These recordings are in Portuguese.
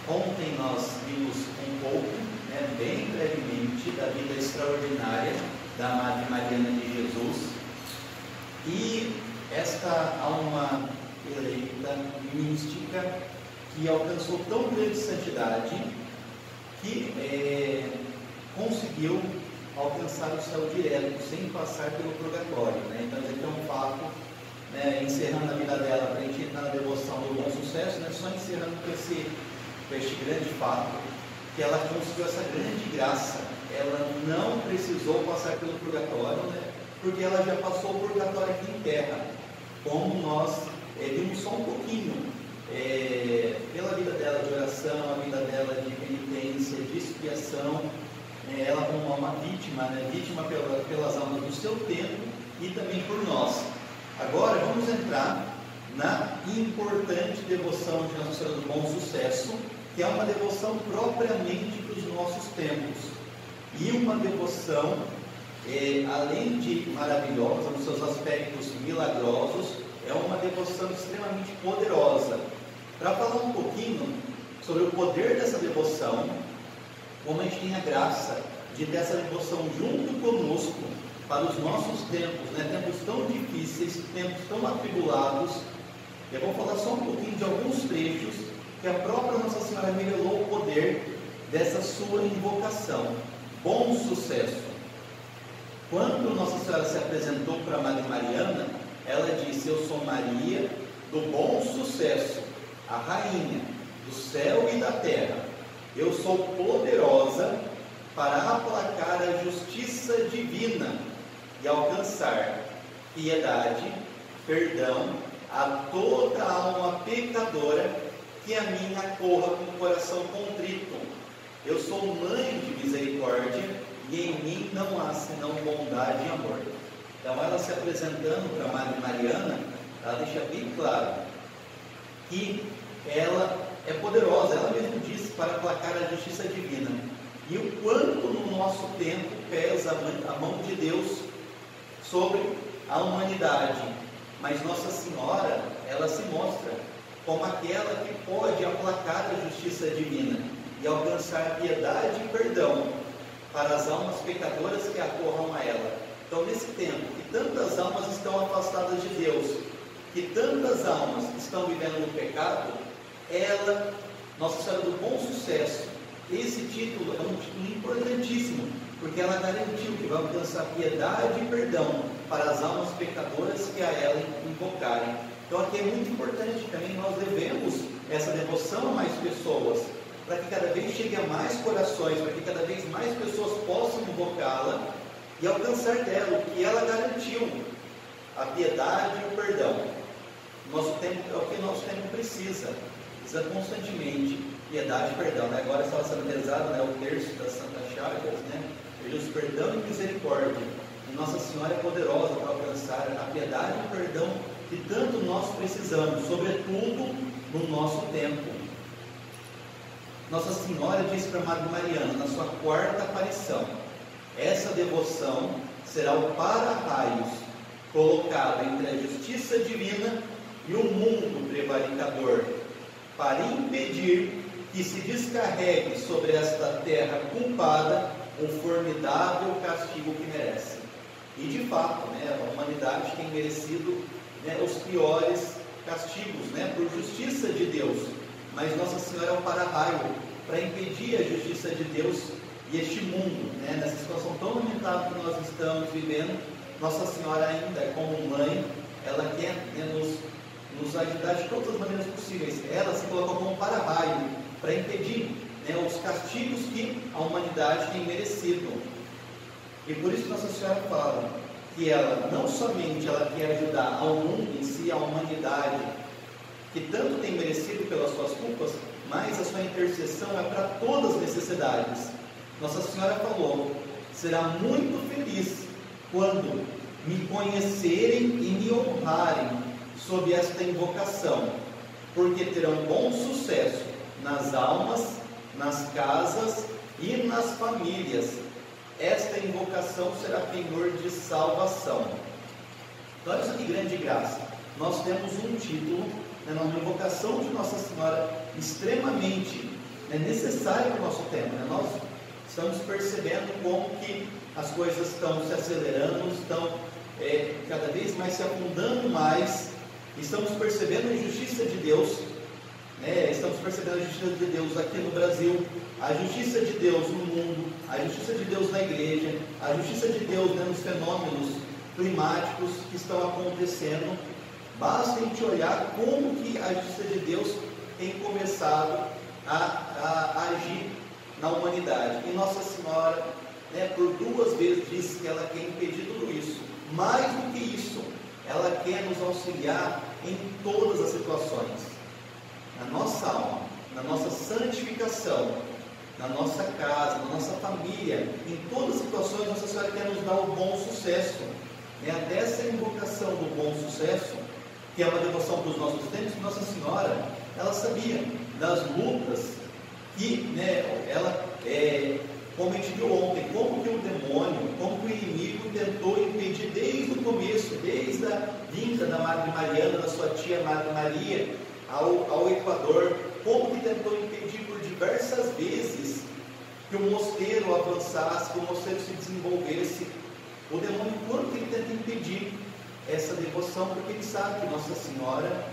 Ontem nós vimos um pouco, bem brevemente, da vida extraordinária da Madre Mariana de Jesus, e esta alma eleita, mística, que alcançou tão grande santidade que conseguiu alcançar o céu direto, sem passar pelo purgatório. Então, isso aqui é um fato, encerrando a vida dela, para a gente entrar na devoção do bom sucesso, só encerrando com este grande fato, que ela conseguiu essa grande graça. Ela não precisou passar pelo purgatório, porque ela já passou o purgatório aqui em terra, como nós vimos só um pouquinho, pela vida dela de oração, a vida dela de penitência, de expiação, ela como uma vítima, vítima pelas almas do seu tempo e também por nós. Agora vamos entrar na importante devoção de Nossa Senhora do Bom Sucesso, que é uma devoção propriamente para os nossos tempos, e uma devoção, além de maravilhosa nos seus aspectos milagrosos, é uma devoção extremamente poderosa. Para falar um pouquinho sobre o poder dessa devoção, como a gente tem a graça de ter essa devoção junto conosco para os nossos tempos, tempos tão difíceis, tempos tão atribulados, eu vou falar só um pouquinho de alguns trechos que a própria Nossa Senhora revelou o poder dessa sua invocação. Bom sucesso. Quando Nossa Senhora se apresentou para a Madre Mariana, ela disse: eu sou Maria do bom sucesso, a rainha do céu e da terra. Eu sou poderosa para aplacar a justiça divina e alcançar piedade, perdão a toda alma pecadora que a mim acorra com o coração contrito. Eu sou mãe de misericórdia e em mim não há senão bondade e amor. Então, ela se apresentando para a Madre Mariana, ela deixa bem claro que ela é poderosa, ela mesma disse, para aplacar a justiça divina. E o quanto no nosso tempo pesa a mão de Deus sobre a humanidade. Mas Nossa Senhora, ela se mostra como aquela que pode aplacar a justiça divina e alcançar piedade e perdão para as almas pecadoras que acorram a ela. Então, nesse tempo que tantas almas estão afastadas de Deus, que tantas almas estão vivendo no pecado, ela, Nossa Senhora do Bom Sucesso, esse título é um título importantíssimo, porque ela garantiu que vai alcançar piedade e perdão para as almas pecadoras que a ela invocarem. Então, aqui é muito importante também, nós devemos essa devoção a mais pessoas, para que cada vez chegue a mais corações, para que cada vez mais pessoas possam invocá-la e alcançar dela o que ela garantiu, a piedade e o perdão. Nosso tempo é o que o nosso tempo precisa constantemente, piedade e perdão. Agora estava sendo rezado o terço das Santas Chagas, Jesus, perdão e misericórdia. E Nossa Senhora é poderosa para alcançar a piedade e o perdão que tanto nós precisamos, sobretudo no nosso tempo. Nossa Senhora disse para a Madre Mariana, na sua quarta aparição: essa devoção será o para-raios colocado entre a justiça divina e o mundo prevaricador, para impedir que se descarregue sobre esta terra culpada o formidável castigo que merece. E de fato, a humanidade tem merecido os piores castigos, por justiça de Deus. Mas Nossa Senhora é o para-raio para impedir a justiça de Deus e este mundo, nessa situação tão lamentável que nós estamos vivendo. Nossa Senhora ainda, como mãe, ela quer nos ajudar de todas as maneiras possíveis. Ela se colocou como para-raio para impedir os castigos que a humanidade tem merecido. E por isso Nossa Senhora fala que ela não somente ela quer ajudar ao mundo em si, a humanidade, que tanto tem merecido pelas suas culpas, mas a sua intercessão é para todas as necessidades. Nossa Senhora falou: será muito feliz quando me conhecerem e me honrarem sob esta invocação, porque terão bom sucesso nas almas, nas casas e nas famílias. Esta invocação será penhor de salvação. Então, olha isso que grande graça. Nós temos um título, uma invocação de Nossa Senhora extremamente necessária para o nosso tempo. Nós estamos percebendo como que as coisas estão se acelerando, estão cada vez mais se afundando mais. Estamos percebendo a injustiça de Deus, estamos percebendo a justiça de Deus aqui no Brasil, a justiça de Deus no mundo, a justiça de Deus na igreja, a justiça de Deus nos fenômenos climáticos que estão acontecendo. Basta a gente olhar como que a justiça de Deus tem começado a agir na humanidade. E Nossa Senhora, por 2 vezes disse que ela quer impedir tudo isso. Mais do que isso, ela quer nos auxiliar em todas as situações, na nossa alma, na nossa santificação, na nossa casa, na nossa família, em todas as situações. Nossa Senhora quer nos dar o bom sucesso, até essa invocação do bom sucesso, que é uma devoção para os nossos tempos. Nossa Senhora, ela sabia das lutas que, como a gente viu ontem, como que o demônio, como que o inimigo tentou impedir desde o começo, desde a vinda da Madre Mariana, da sua tia Madre Maria, ao Equador, como que tentou impedir por diversas vezes que o mosteiro avançasse, que o mosteiro se desenvolvesse. O demônio, quanto que ele tenta impedir essa devoção, porque ele sabe que Nossa Senhora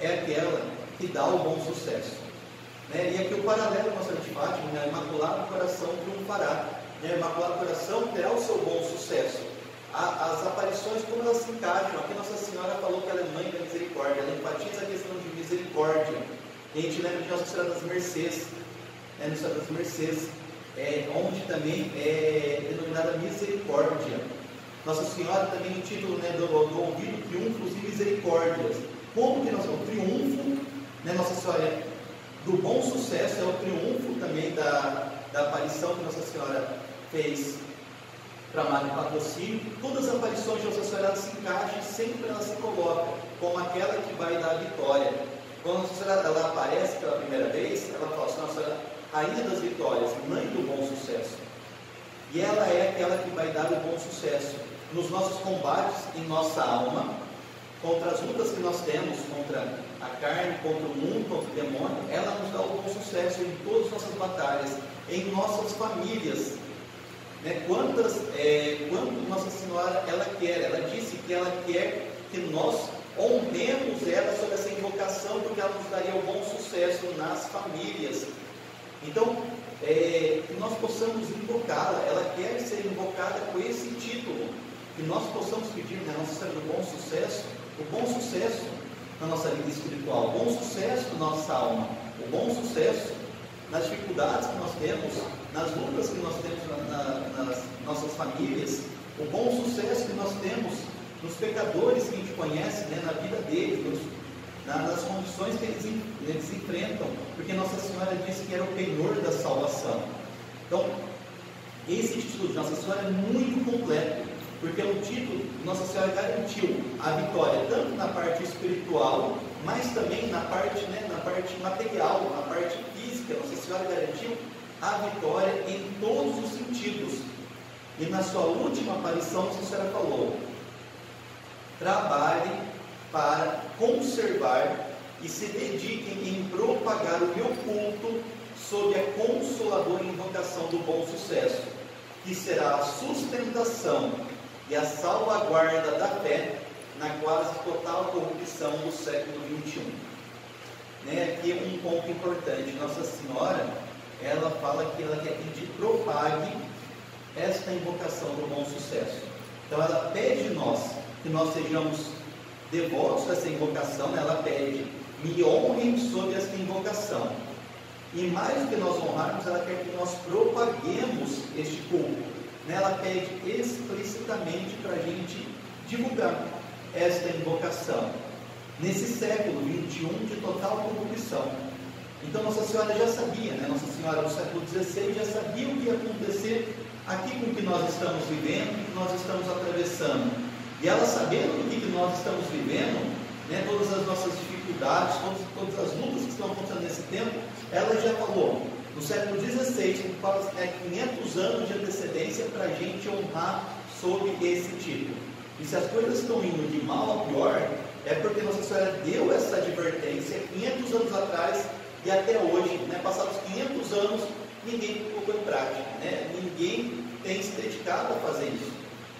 é aquela que dá o bom sucesso. E aqui o paralelo com a Nossa Senhora de Fátima, Imaculado Coração triunfará, o Imaculado Coração terá o seu bom sucesso. As aparições, como elas se encaixam, aqui Nossa Senhora falou que ela é mãe da misericórdia, ela enfatiza a questão de misericórdia. E a gente lembra de Nossa Senhora das Mercês, Nossa Senhora das Mercês, onde também é denominada misericórdia. Nossa Senhora também no título do ouvido, triunfos e misericórdias. Como que nós o triunfo, Nossa Senhora do bom sucesso, é o triunfo também da aparição que Nossa Senhora fez para Madre Patrocínio. Todas as aparições de Nossa Senhora se encaixam, sempre ela se coloca como aquela que vai dar a vitória. Quando Nossa Senhora ela aparece pela primeira vez, ela fala assim: Nossa Senhora, Rainha das Vitórias, Mãe do bom sucesso. E ela é aquela que vai dar o bom sucesso nos nossos combates em nossa alma, contra as lutas que nós temos, contra a carne, contra o mundo, contra o demônio. Ela nos dá o bom sucesso em todas as nossas batalhas, em nossas famílias. Quanto Nossa Senhora ela disse que ela quer que nós honremos ela sobre essa invocação, porque ela nos daria o bom sucesso nas famílias. Então, que nós possamos invocá-la. Ela quer ser invocada com esse título, que nós possamos pedir Nossa Senhora do bom sucesso, o bom sucesso na nossa vida espiritual, o bom sucesso na nossa alma, o bom sucesso nas dificuldades que nós temos, nas lutas que nós temos nas nossas famílias, o bom sucesso que nós temos nos pecadores que a gente conhece, na vida deles, nas condições que eles enfrentam, porque Nossa Senhora disse que era o penhor da salvação. Então, esse título de Nossa Senhora é muito completo, porque o título Nossa Senhora garantiu a vitória tanto na parte espiritual, mas também na parte material, na parte física. Nossa Senhora garantiu a vitória em todos os sentidos. E na sua última aparição, Nossa Senhora falou: trabalhe para conservar e se dediquem em propagar o meu culto sob a consoladora invocação do bom sucesso, que será a sustentação e a salvaguarda da fé na quase total corrupção do século XXI. Aqui é um ponto importante. Nossa Senhora, ela fala que ela quer que propague esta invocação do bom sucesso. Então ela pede de nós que nós sejamos devotos a essa invocação. Ela pede: me honrem sob esta invocação. E mais do que nós honrarmos, ela quer que nós propaguemos este culto. Ela pede explicitamente para a gente divulgar esta invocação nesse século XXI de total corrupção. Então Nossa Senhora já sabia, Nossa Senhora no século XVI já sabia o que ia acontecer aqui com o que nós estamos vivendo, o que nós estamos atravessando. E ela, sabendo o que nós estamos vivendo, todas as nossas dificuldades, todas as lutas que estão acontecendo nesse tempo, ela já falou, no século XVI, 500 anos de antecedência para a gente honrar sob esse título. E se as coisas estão indo de mal a pior, é porque Nossa Senhora deu essa advertência 500 anos atrás, e até hoje, né, passados 500 anos, ninguém colocou em prática, né? Ninguém tem se dedicado a fazer isso.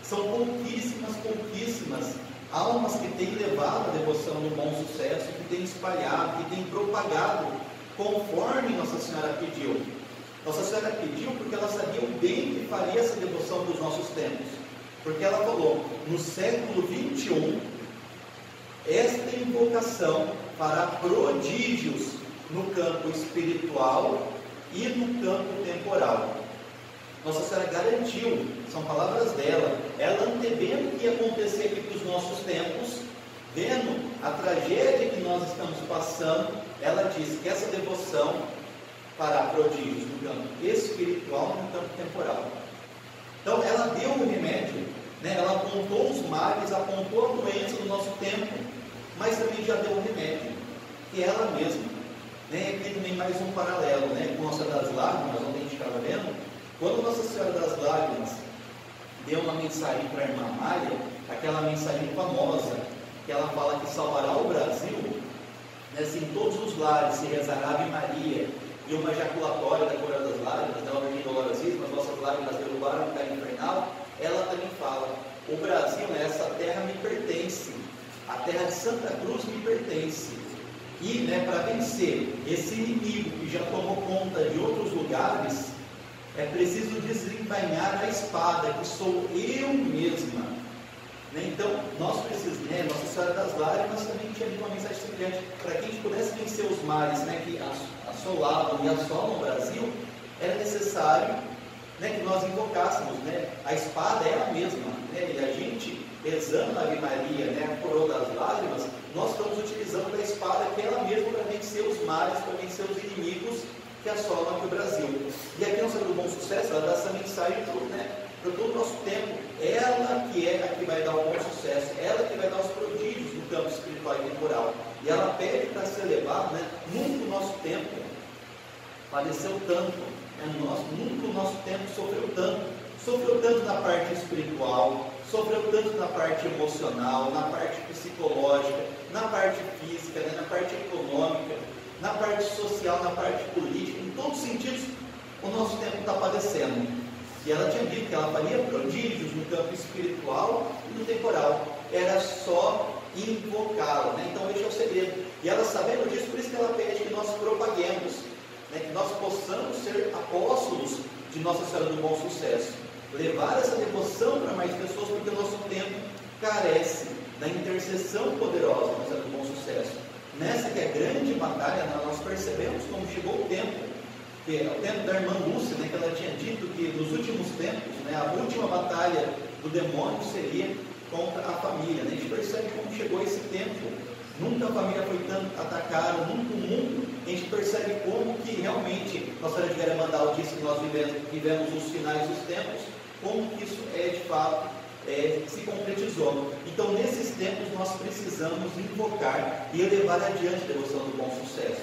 São pouquíssimas almas que têm levado a devoção do Bom Sucesso, que têm espalhado, que têm propagado, conforme Nossa Senhora pediu. Nossa Senhora pediu porque ela sabia o bem que faria essa devoção dos nossos tempos. Porque ela falou, no século 21, esta invocação fará prodígios no campo espiritual e no campo temporal. Nossa Senhora garantiu, são palavras dela, ela antevendo o que ia acontecer aqui para os nossos tempos, vendo a tragédia que nós estamos passando, ela disse que essa devoção fará prodígios no campo espiritual e no campo temporal. Então ela deu o remédio, né? Ela apontou os males, apontou a doença do nosso tempo, mas também já deu o remédio, que é ela mesma. Né? Aqui também mais um paralelo, né? Com Nossa Senhora das Lágrimas, onde a gente estava vendo, quando Nossa Senhora das Lágrimas deu uma mensagem para a irmã Maria, aquela mensagem famosa, que ela fala que salvará o Brasil, né? Se em todos os lares se rezará Ave Maria, e uma ejaculatória da coroa das lágrimas, da Virgem Dolorosíssima, as vossas lágrimas derrubaram o caminho infernal, ela também fala, o Brasil, essa terra me pertence, a terra de Santa Cruz me pertence, e, né, para vencer esse inimigo que já tomou conta de outros lugares, é preciso desembainhar a espada, que sou eu mesma. Né? Então, nós precisamos, né, Nossa Senhora das Lágrimas também tinha uma mensagem semelhante, para que a gente pudesse vencer os males, né, que assolavam e assolam o Brasil, era necessário, né, que nós invocássemos, né, a espada é ela mesma, né, e a gente, rezando a Ave Maria, né, a coroa das lágrimas, nós estamos utilizando a espada que é ela mesma para vencer os males, para vencer os inimigos que assolam aqui o Brasil. E aqui no Centro do Bom Sucesso, ela dá essa mensagem para todo o nosso tempo, ela que é a que vai dar o bom sucesso, ela que vai dar os prodígios no campo espiritual e temporal. E ela pede para ser levado, né, nunca o nosso tempo padeceu tanto, né, nunca o nosso tempo sofreu tanto na parte espiritual, sofreu tanto na parte emocional, na parte psicológica, na parte física, né, na parte econômica, na parte social, na parte política, em todos os sentidos, o nosso tempo está padecendo. E ela tinha dito que ela faria prodígios no campo espiritual e no temporal. Era só invocá-la, né? Então esse é o segredo. E ela, sabendo disso, por isso que ela pede que nós propaguemos, né? Que nós possamos ser apóstolos de Nossa Senhora do Bom Sucesso. Levar essa devoção para mais pessoas, porque o nosso tempo carece da intercessão poderosa de Nossa Senhora do Bom Sucesso. Nessa que é a grande batalha, nós percebemos como chegou o tempo, que é o tempo da irmã Lúcia, né, que ela tinha dito que nos últimos tempos, né, a última batalha do demônio seria contra a família. Né? A gente percebe como chegou esse tempo. Nunca a família foi tanto atacada, nunca o mundo. A gente percebe como que realmente Nossa Senhora de Vera Mandal disse que nós vivemos os finais dos tempos, como que isso é de fato se concretizou. Então, nesses tempos, nós precisamos invocar e elevar adiante a devoção do Bom Sucesso.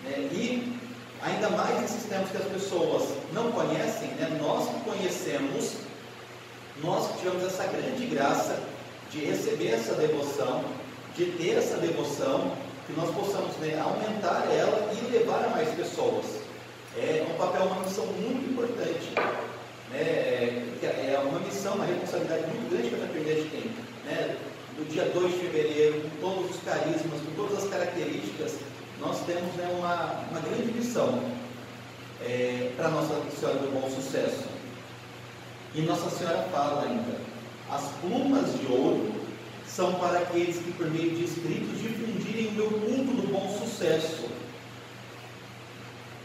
Né? E, ainda mais nesses tempos que as pessoas não conhecem, né? Nós que conhecemos, nós que tivemos essa grande graça de receber essa devoção, de ter essa devoção, que nós possamos, né, aumentar ela e levar a mais pessoas. É um papel, uma missão muito importante. É uma missão, uma responsabilidade muito grande que a Fraternidade tem. Né? No dia 2 de fevereiro, com todos os carismas, com todas as características, nós temos, né, uma grande missão para Nossa Senhora do Bom Sucesso. E Nossa Senhora fala ainda, as plumas de ouro são para aqueles que, por meio de escritos, difundirem o meu culto do bom sucesso.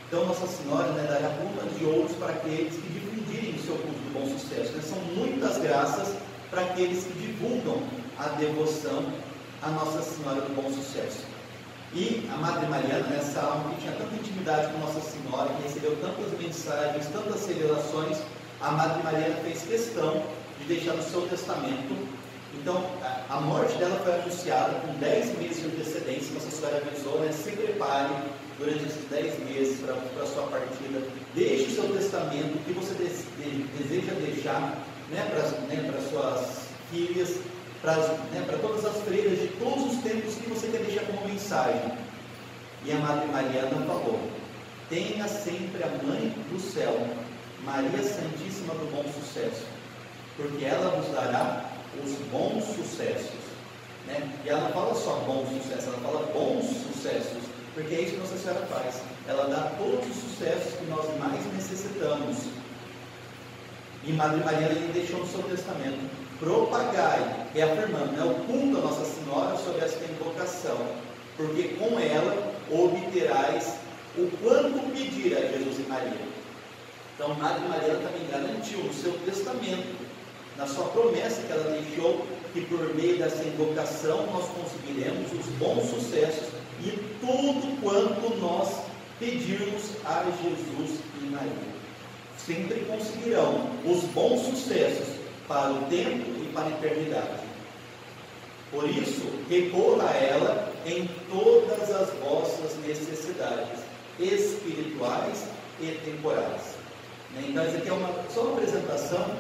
Então, Nossa Senhora, né, dará plumas de ouro para aqueles que difundirem o seu culto do bom sucesso. Né? São muitas graças para aqueles que divulgam a devoção a Nossa Senhora do Bom Sucesso. E a Madre Mariana, nessa alma que tinha tanta intimidade com Nossa Senhora, que recebeu tantas mensagens, tantas revelações, a Madre Mariana fez questão de deixar no seu testamento. Então, a morte dela foi anunciada com 10 meses de antecedência. Nossa Senhora avisou, né? Se prepare durante esses 10 meses para a sua partida. Deixe o seu testamento, o que você deseja deixar, né, para suas filhas, para todas as freiras de todos os tempos que você quer deixar como mensagem. E a Madre Mariana falou: tenha sempre a Mãe do Céu, Maria Santíssima do Bom Sucesso, porque ela vos dará os bons sucessos. Né? E ela não fala só bons sucessos, ela fala bons sucessos, porque é isso que Nossa Senhora faz. Ela dá todos os sucessos que nós mais necessitamos. E Madre Mariana lhe deixou no seu testamento: propagai, reafirmando, né, o culto a Nossa Senhora sob esta invocação, porque com ela obterás o quanto pedir a Jesus e Maria. Então, Madre Mariana também garantiu no seu testamento, na sua promessa que ela deixou, que por meio dessa invocação nós conseguiremos os bons sucessos e tudo quanto nós pedirmos a Jesus e Maria. Sempre conseguirão os bons sucessos para o tempo e para a eternidade. Por isso, recorra a ela em todas as vossas necessidades espirituais e temporais. Então, isso aqui é só uma apresentação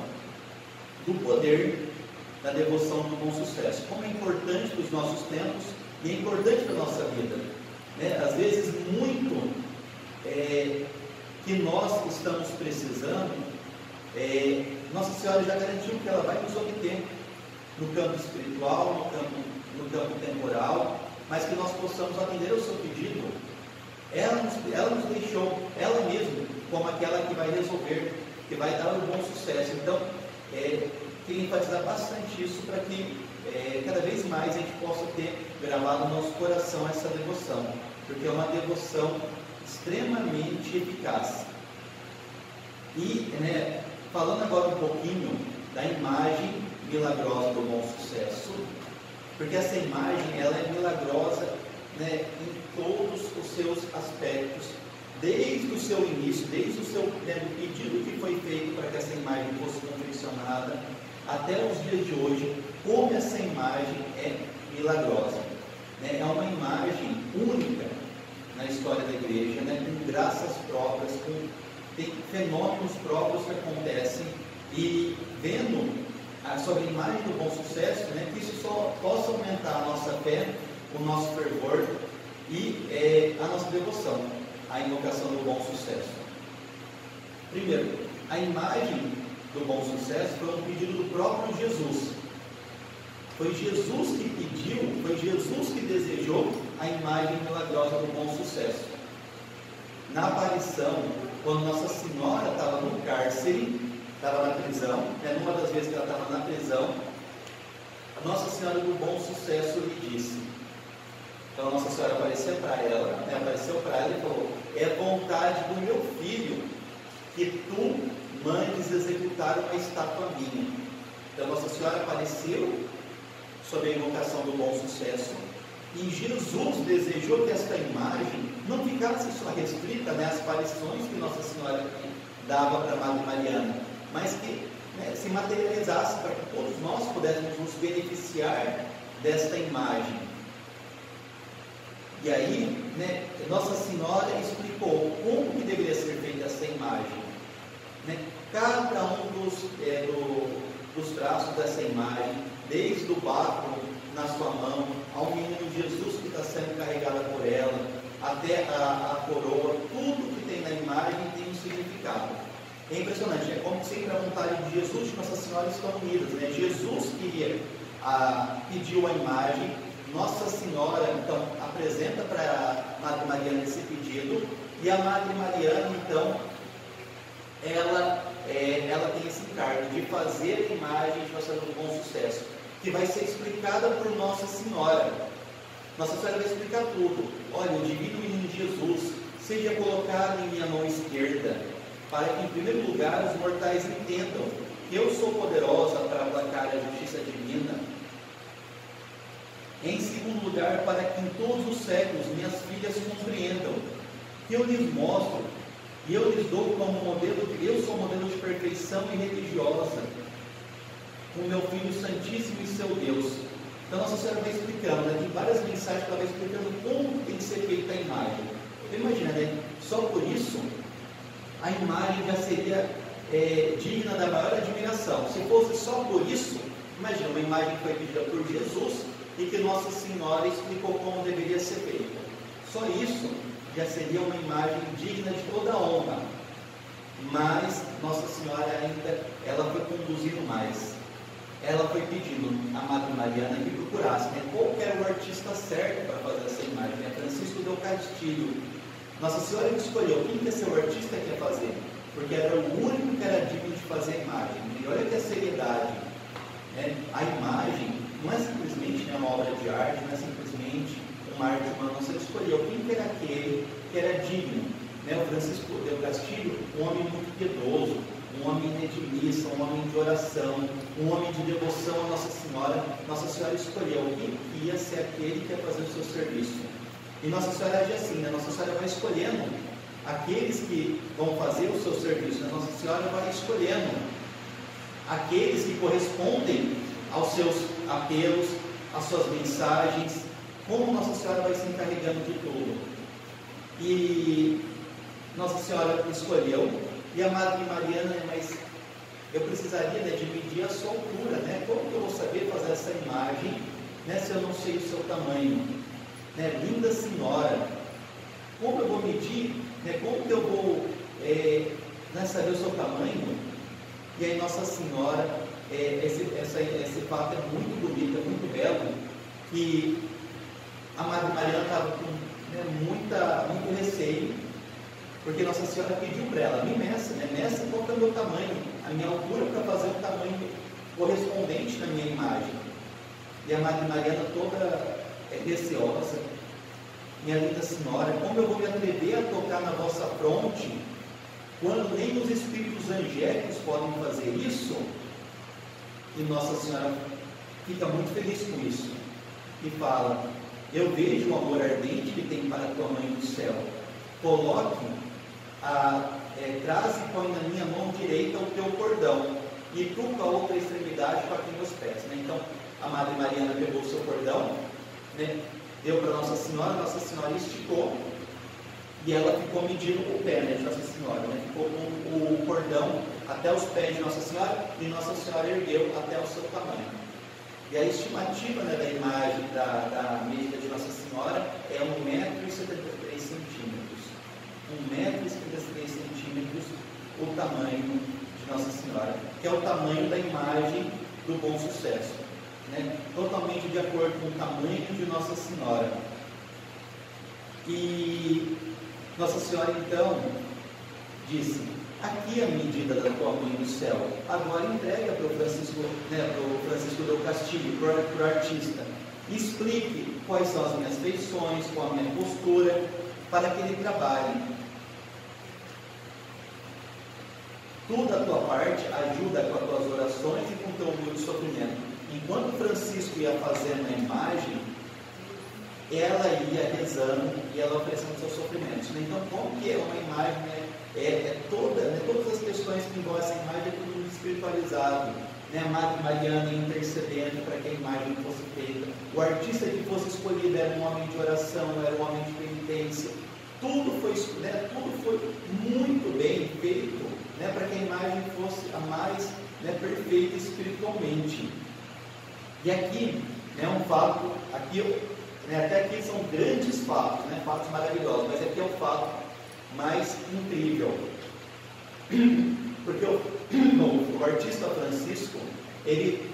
do poder da devoção do bom sucesso. Como é importante para os nossos tempos e é importante para a nossa vida. Às vezes, muito que nós estamos precisando, Nossa Senhora já garantiu que ela vai nos obter no campo espiritual, no campo temporal, mas que nós possamos atender ao seu pedido. Ela nos deixou, ela mesma, como aquela que vai resolver, que vai dar um bom sucesso. Então, queria enfatizar bastante isso para que cada vez mais a gente possa ter gravado no nosso coração essa devoção, porque é uma devoção extremamente eficaz. E, falando agora um pouquinho da imagem milagrosa do bom sucesso, porque essa imagem ela é milagrosa, em todos os seus aspectos, desde o seu início, desde o seu do pedido que foi feito para que essa imagem fosse confeccionada, até os dias de hoje, como essa imagem é milagrosa. É uma imagem única na história da igreja, com graças próprias, tem fenômenos próprios que acontecem, e vendo sobre a imagem do bom sucesso, que isso só possa aumentar a nossa fé, o nosso fervor e a nossa devoção à invocação do bom sucesso. Primeiro, a imagem do bom sucesso foi um pedido do próprio Jesus. Foi Jesus que pediu, foi Jesus que desejou a imagem milagrosa do bom sucesso. Na aparição, quando Nossa Senhora estava no cárcere, estava na prisão, numa das vezes que ela estava na prisão, a Nossa Senhora do Bom Sucesso lhe disse. Então Nossa Senhora apareceu para ela e falou: é vontade do meu filho que tu mandes executar uma estátua minha. Então Nossa Senhora apareceu sob a invocação do bom sucesso, e Jesus desejou que esta imagem não ficasse só restrita às aparições que Nossa Senhora dava para a Madre Mariana, mas que se materializasse para que todos nós pudéssemos nos beneficiar desta imagem. E aí, Nossa Senhora explicou como que deveria ser feita essa imagem. Cada um dos traços dessa imagem, desde o báculo na sua mão, ao menino Jesus que está sendo carregado por ela, até a coroa, tudo que tem na imagem tem um significado. É impressionante, como sempre a vontade de Jesus e de Nossa Senhora estão unidas. Jesus pediu a imagem, Nossa Senhora então apresenta para a Madre Mariana esse pedido, e a Madre Mariana então ela tem esse encargo de fazer a imagem de Nossa Senhora do Bom Sucesso, que vai ser explicada por Nossa Senhora. Nossa Senhora vai explicar tudo. Olha, o divino menino Jesus seja colocado em minha mão esquerda, para que em primeiro lugar os mortais entendam que eu sou poderosa para aplacar a justiça divina. Em segundo lugar, para que em todos os séculos minhas filhas compreendam que eu lhes mostro e eu lhes dou como modelo, eu sou modelo de perfeição e religiosa, o meu Filho Santíssimo e seu Deus. Então Nossa Senhora vai explicando, tem várias mensagens que ela vai explicando como tem que ser feita a imagem. Então imagina, só por isso a imagem já seria digna da maior admiração. Se fosse só por isso, imagina uma imagem que foi pedida por Jesus e que Nossa Senhora explicou como deveria ser feita. Só isso já seria uma imagem digna de toda a honra. Mas Nossa Senhora ainda, ela foi conduzindo mais. Ela foi pedindo a Madre Mariana que procurasse, né, qual era o artista certo para fazer essa imagem. Né? Francisco del Castillo. Nossa Senhora escolheu quem que é seu artista que ia fazer, porque era o único que era digno de fazer a imagem. E olha que a seriedade, né? A imagem não é simplesmente, né, uma obra de arte, não é simplesmente uma arte humana. Nossa Senhora escolheu quem que era aquele que era digno. Né? O Francisco del Castillo, um homem muito piedoso, um homem de missa, um homem de oração, um homem de devoção a Nossa Senhora. Nossa Senhora escolheu quem ia ser aquele que ia fazer o seu serviço. E Nossa Senhora age assim, né? Nossa Senhora vai escolhendo aqueles que vão fazer o seu serviço. Né? Nossa Senhora vai escolhendo aqueles que correspondem aos seus apelos, às suas mensagens, como Nossa Senhora vai se encarregando de tudo. E Nossa Senhora escolheu. E a Madre Mariana, mas eu precisaria, né, dividir a sua altura, né? Como que eu vou saber fazer essa imagem, né, se eu não sei o seu tamanho? Né? Linda Senhora, como eu vou medir, né, como que eu vou né, saber o seu tamanho? E aí Nossa Senhora, esse fato é muito bonito, é muito belo, que a Madre Mariana estava com, né, muito receio, porque Nossa Senhora pediu para ela, me meça, né? Meça qual que é o meu tamanho, a minha altura, para fazer um tamanho correspondente na minha imagem. E a Madre Mariana toda receosa, minha linda Senhora, como eu vou me atrever a tocar na vossa fronte, quando nem os espíritos angélicos podem fazer isso? E Nossa Senhora fica muito feliz com isso, e fala, eu vejo o amor ardente que tem para a tua mãe do céu, coloque, traz e põe na minha mão direita o teu cordão, e tu com a outra extremidade para aqui meus pés. Né? Então, a Madre Mariana pegou o seu cordão, né? Deu para Nossa Senhora esticou, e ela ficou medindo o pé, né, de Nossa Senhora, né? Ficou com o cordão até os pés de Nossa Senhora, e Nossa Senhora ergueu até o seu tamanho. E a estimativa, né, da imagem da medida de Nossa Senhora é 1,73 centímetros. 1,73 centímetros o tamanho de Nossa Senhora, que é o tamanho da imagem do Bom Sucesso, né? Totalmente de acordo com o tamanho de Nossa Senhora. E Nossa Senhora então disse, aqui a medida da tua mãe do céu, agora entrega para o Francisco, né, para o Francisco del Castillo, para o artista, explique quais são as minhas feições, qual a minha postura, para que ele trabalhe. Tu da tua parte ajuda com as tuas orações e com o teu humilde sofrimento. Enquanto Francisco ia fazendo a imagem, ela ia rezando e ela oferecendo seus sofrimentos. Então, como que é uma imagem, né? Todas as questões que envolvem essa imagem é tudo espiritualizado, né? A Madre Mariana intercedendo para que a imagem fosse feita, o artista que fosse escolhido era um homem de oração, era um homem de penitência, tudo foi muito bem feito, né? Para que a imagem fosse a mais, né, perfeita espiritualmente. E aqui, né, um fato, até aqui são grandes fatos, né, fatos maravilhosos, mas aqui é o fato mais incrível, porque o artista Francisco, ele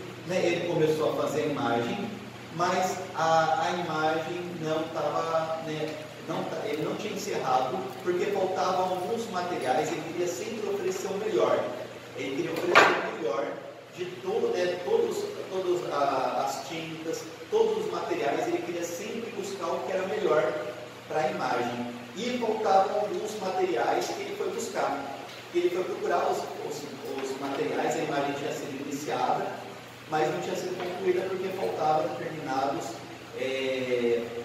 começou a fazer a imagem, mas a imagem não estava, né, ele não tinha encerrado, porque faltavam alguns materiais. Ele queria sempre oferecer o melhor, ele queria oferecer o melhor de todo, né, todas as tintas, todos os materiais. Ele queria sempre buscar o que era melhor para a imagem, e faltavam alguns materiais que ele foi buscar. Ele foi procurar os materiais. A imagem tinha sido iniciada, mas não tinha sido concluída porque faltavam determinados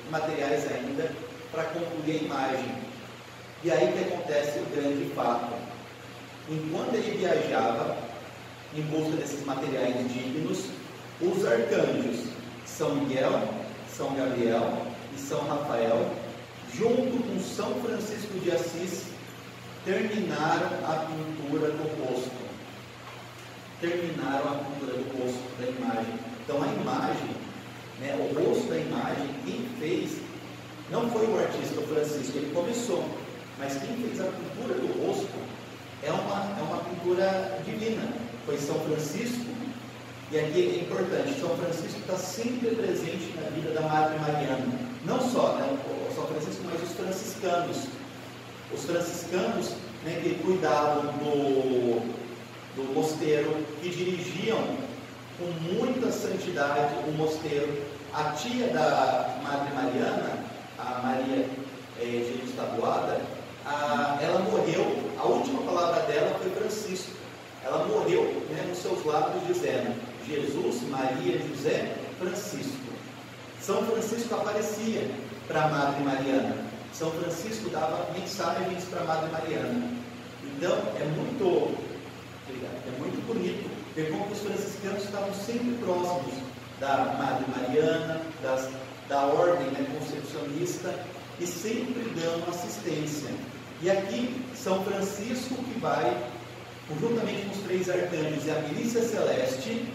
materiais ainda para concluir a imagem. E aí que acontece o grande fato. Enquanto ele viajava em busca desses materiais dignos, os arcanjos São Miguel, São Gabriel e São Rafael, junto com São Francisco de Assis, terminaram a pintura do rosto. Terminaram a pintura do rosto da imagem. Então a imagem, né, o rosto da imagem, quem fez Não foi o artista Francisco, ele começou, mas quem fez a pintura do rosto é uma pintura divina, foi São Francisco. E aqui é importante, São Francisco está sempre presente na vida da Madre Mariana, não só, né, o São Francisco, mas os franciscanos. Os franciscanos, né, que cuidavam do mosteiro, que dirigiam com muita santidade o mosteiro. A tia da Madre Mariana, a Maria Jesus Taboada, ela morreu, a última palavra dela foi Francisco. Ela morreu, né, nos seus lábios dizendo: Jesus, Maria, José, Francisco. São Francisco aparecia para a Madre Mariana. São Francisco dava mensagens para a Madre Mariana. Então, é muito bonito ver como os franciscanos estavam sempre próximos da Madre Mariana, da ordem, né, concepcionista, e sempre dando assistência. E aqui, São Francisco que vai, juntamente com os 3 arcanjos e a milícia celeste,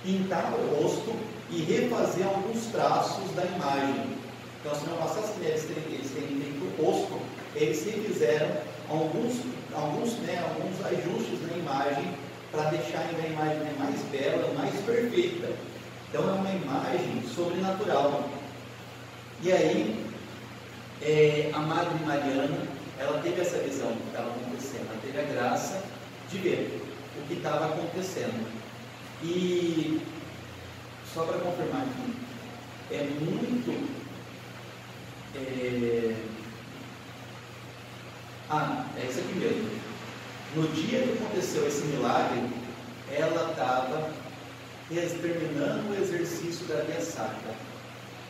pintar o rosto e refazer alguns traços da imagem. Então, se não passasse que eles terem feito o rosto, eles refizeram alguns ajustes na imagem para deixarem a imagem mais bela, mais perfeita. Então, é uma imagem sobrenatural. E aí, a Madre Mariana, ela teve essa visão do que estava acontecendo, ela teve a graça de ver o que estava acontecendo. E, só para confirmar aqui, é muito... é isso aqui mesmo. No dia que aconteceu esse milagre, ela estava terminando o exercício da via sacra,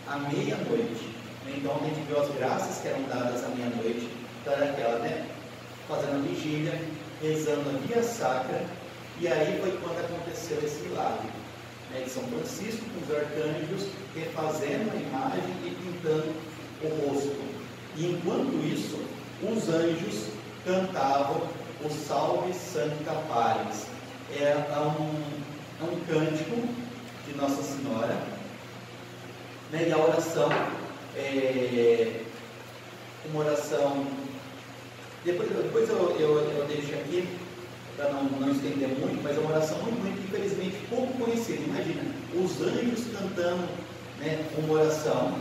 à meia-noite. Então, a gente viu as graças que eram dadas à meia-noite, para aquela, né, fazendo a vigília, rezando a via sacra, e aí foi quando aconteceu esse milagre, né, de São Francisco, com os arcanjos, refazendo a imagem e pintando o rosto. E enquanto isso, os anjos cantavam o Salve Sancta Paris. É um cântico de Nossa Senhora, né, e a oração uma oração, depois eu deixo aqui para não estender muito, mas é uma oração muito, infelizmente pouco conhecida. Imagina, os anjos cantando, né, uma oração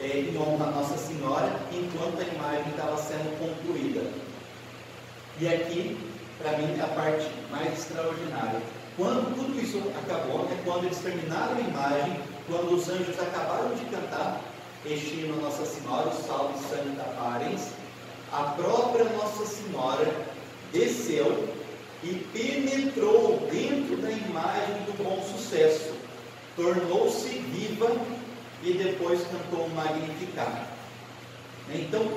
em honra a Nossa Senhora, enquanto a imagem estava sendo concluída. E aqui, para mim, é a parte mais extraordinária. Quando tudo isso acabou, né, quando eles terminaram a imagem, quando os anjos acabaram de cantar este hino a Nossa Senhora, o Salve Sancta Paris, a própria Nossa Senhora desceu e penetrou dentro da imagem do Bom Sucesso, tornou-se viva e depois cantou o Magnificat. Então,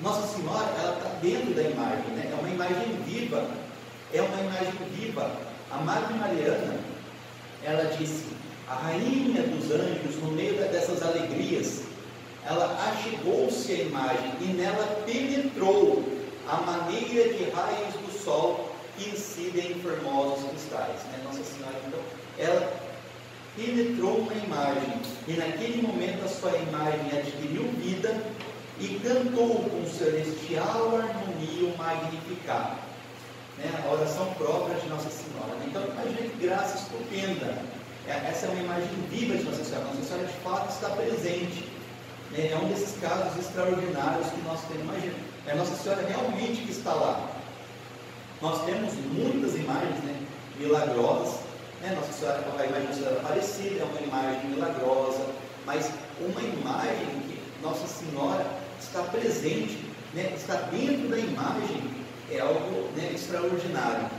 Nossa Senhora, ela está dentro da imagem, né? É uma imagem viva, A Madre Mariana, ela disse: a rainha dos anjos, no meio dessas alegrias, ela achegou-se à imagem e nela penetrou a maneira de raios do sol que incidem em formosos cristais, né? Nossa Senhora, então, ela penetrou na imagem, e naquele momento a sua imagem adquiriu vida e cantou com celestial harmonia o Magnificat, né? A oração própria de Nossa Senhora. Então, imagina que graça estupenda. Essa é uma imagem viva de Nossa Senhora. Nossa Senhora de fato está presente, né? É um desses casos extraordinários que nós temos. Imagina, é a Nossa Senhora realmente que está lá. Nós temos muitas imagens, né, milagrosas, né? Nossa Senhora, a imagem da Senhora Aparecida é uma imagem milagrosa, mas uma imagem que Nossa Senhora está presente, né, está dentro da imagem, é algo, né, extraordinário.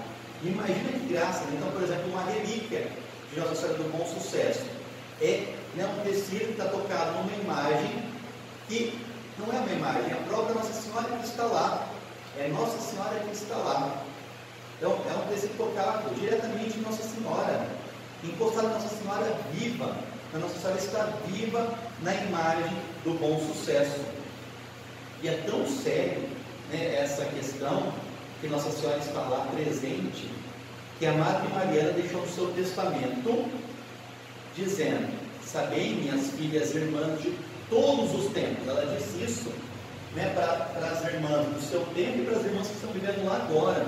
Imagina que graça, né? Então, por exemplo, uma relíquia de Nossa Senhora do Bom Sucesso né, um tecido que está tocado numa imagem que não é uma imagem, é a própria Nossa Senhora que está lá, é Nossa Senhora que está lá. Então, é um tecido tocado diretamente em Nossa Senhora, encostado na Nossa Senhora viva. A Nossa Senhora está viva na imagem do Bom Sucesso. E é tão sério, né, essa questão, que Nossa Senhora está lá presente, que a Madre Mariana deixou no seu testamento, dizendo: sabei, minhas filhas irmãs todos os tempos. Ela disse isso, né, para as irmãs do seu tempo e para as irmãs que estão vivendo lá agora.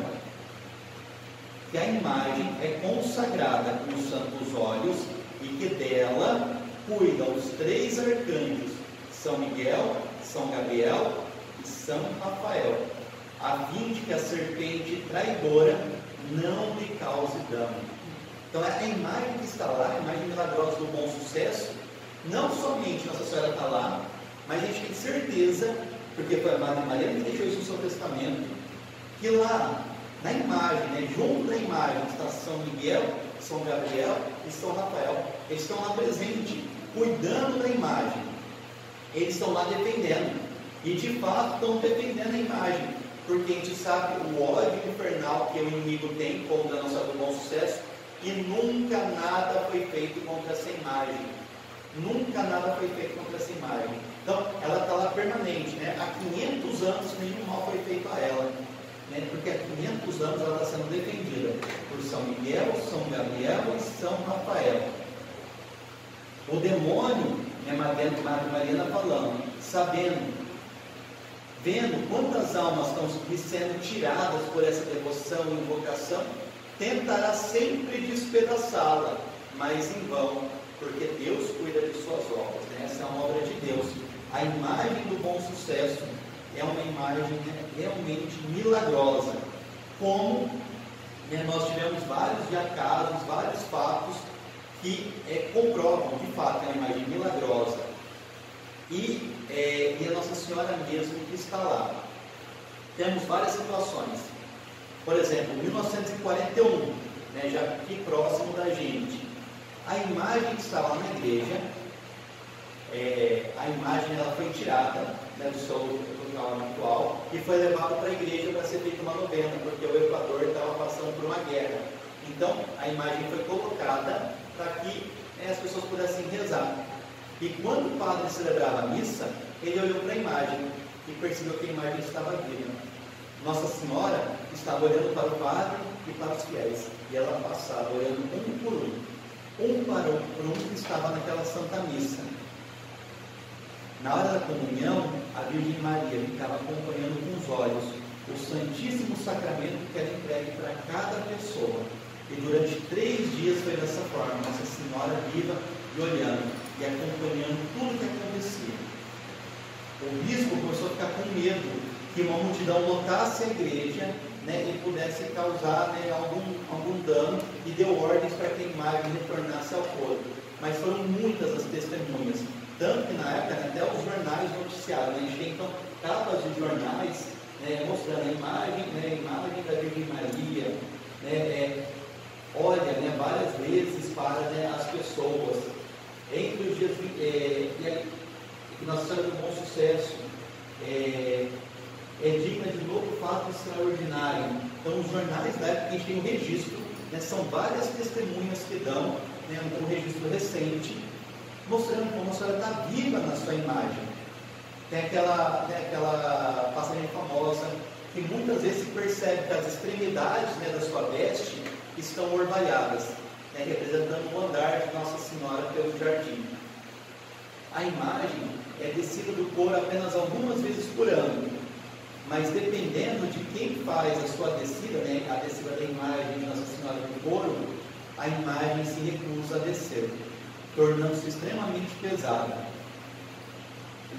Que a imagem é consagrada com os santos óleos e que dela cuidam os 3 arcanjos, São Miguel, São Gabriel e São Rafael, a fim de que a serpente traidora não lhe cause dano. Então a imagem que está lá, a imagem milagrosa do Bom Sucesso, não somente Nossa Senhora está lá, mas a gente tem certeza, porque foi a Madre Maria que deixou isso no seu testamento, que lá na imagem, né, junto da imagem está São Miguel, São Gabriel e São Rafael. Eles estão lá presentes, cuidando da imagem. Eles estão lá defendendo. E de fato estão defendendo a imagem. Porque a gente sabe o ódio infernal que o inimigo tem contra a nossa do Bom Sucesso. E nunca nada foi feito contra essa imagem. Nunca nada foi feito contra essa imagem. Então ela está lá permanente, né? Há 500 anos nenhum mal foi feito a ela. Porque há 500 anos ela está sendo defendida por São Miguel, São Gabriel e São Rafael. O demônio, Madre Mariana falando, sabendo, vendo quantas almas estão sendo tiradas por essa devoção e invocação, tentará sempre despedaçá-la, mas em vão, porque Deus cuida de suas obras. Essa é uma obra de Deus. A imagem do Bom Sucesso é uma imagem realmente milagrosa, como nós tivemos vários casos, vários fatos que comprovam, de fato, é uma imagem milagrosa, e a Nossa Senhora mesmo que está lá. Temos várias situações, por exemplo, 1941, já aqui próximo da gente, a imagem que está lá na igreja, a imagem ela foi tirada do seu local habitual e foi levada para a igreja para ser feita uma novena, porque o Equador estava passando por uma guerra. Então a imagem foi colocada para que as pessoas pudessem rezar. E quando o padre celebrava a missa, ele olhou para a imagem e percebeu que a imagem estava viva. Nossa Senhora estava olhando para o padre e para os fiéis, e ela passava olhando um por um que estava naquela Santa Missa. Na hora da comunhão, a Virgem Maria ficava acompanhando com os olhos o Santíssimo Sacramento que era entregue para cada pessoa. E durante 3 dias foi dessa forma, Nossa Senhora viva e olhando e acompanhando tudo que acontecia. O bispo começou a ficar com medo que uma multidão lotasse a igreja, e pudesse causar algum dano, e deu ordens para que a imagem retornasse ao corpo. Mas foram muitas as testemunhas, tanto que na época até os jornais noticiaram. A gente tem então capas de jornais mostrando a imagem da Virgem Maria, olha várias vezes para as pessoas. Entre os dias que Nossa Senhora do Bom Sucesso é digna de novo fato extraordinário. Então os jornais da época, a gente tem um registro, são várias testemunhas que dão um registro recente, mostrando como a Senhora está viva na sua imagem. Tem aquela passagem famosa, que muitas vezes se percebe que as extremidades da sua veste estão orvalhadas, representando o andar de Nossa Senhora pelo jardim. A imagem é descida do coro apenas algumas vezes por ano, mas dependendo de quem faz a sua descida, a descida da imagem de Nossa Senhora do coro, a imagem se recusa a descer, tornando-se extremamente pesada.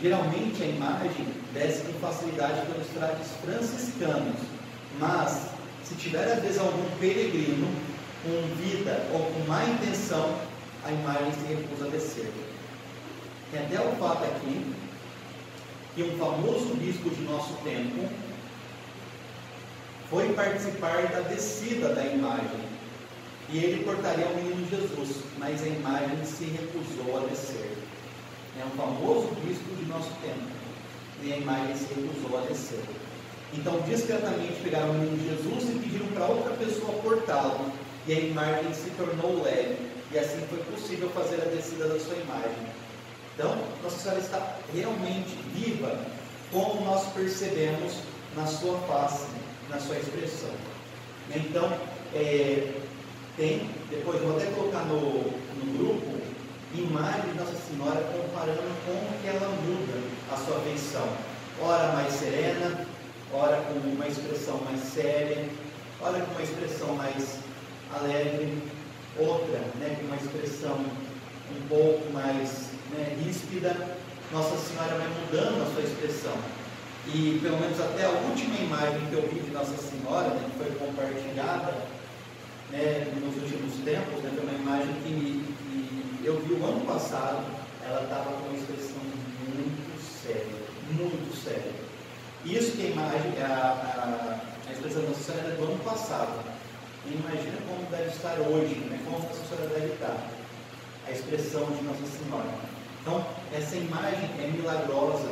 Geralmente a imagem desce com facilidade pelos trades franciscanos, mas se tiver às vezes algum peregrino com vida ou com má intenção, a imagem se recusa a descer. Tem até o fato aqui que um famoso bispo de nosso tempo foi participar da descida da imagem, e ele portaria o menino Jesus, mas a imagem se recusou a descer. É um famoso bispo de nosso tempo, e a imagem se recusou a descer. Então discretamente pegaram o menino Jesus e pediram para outra pessoa portá-lo, e a imagem se tornou leve, e assim foi possível fazer a descida da sua imagem. Então, Nossa Senhora está realmente viva, como nós percebemos na sua face, na sua expressão. Então, depois vou até colocar no grupo, imagem de Nossa Senhora comparando como que ela muda a sua feição. Ora mais serena, ora com uma expressão mais séria, ora com uma expressão mais alegre, outra, né, com uma expressão um pouco mais, né, ríspida. Nossa Senhora vai mudando a sua expressão. E pelo menos até a última imagem que eu vi de Nossa Senhora, né, que foi compartilhada, né, nos últimos tempos, né, foi uma imagem que eu vi o ano passado. Ela estava com uma expressão muito séria, muito séria. Isso que a imagem, a expressão da Nossa Senhora é do ano passado. E imagina como deve estar hoje, né, como Nossa Senhora deve estar, a expressão de Nossa Senhora. Então, essa imagem é milagrosa,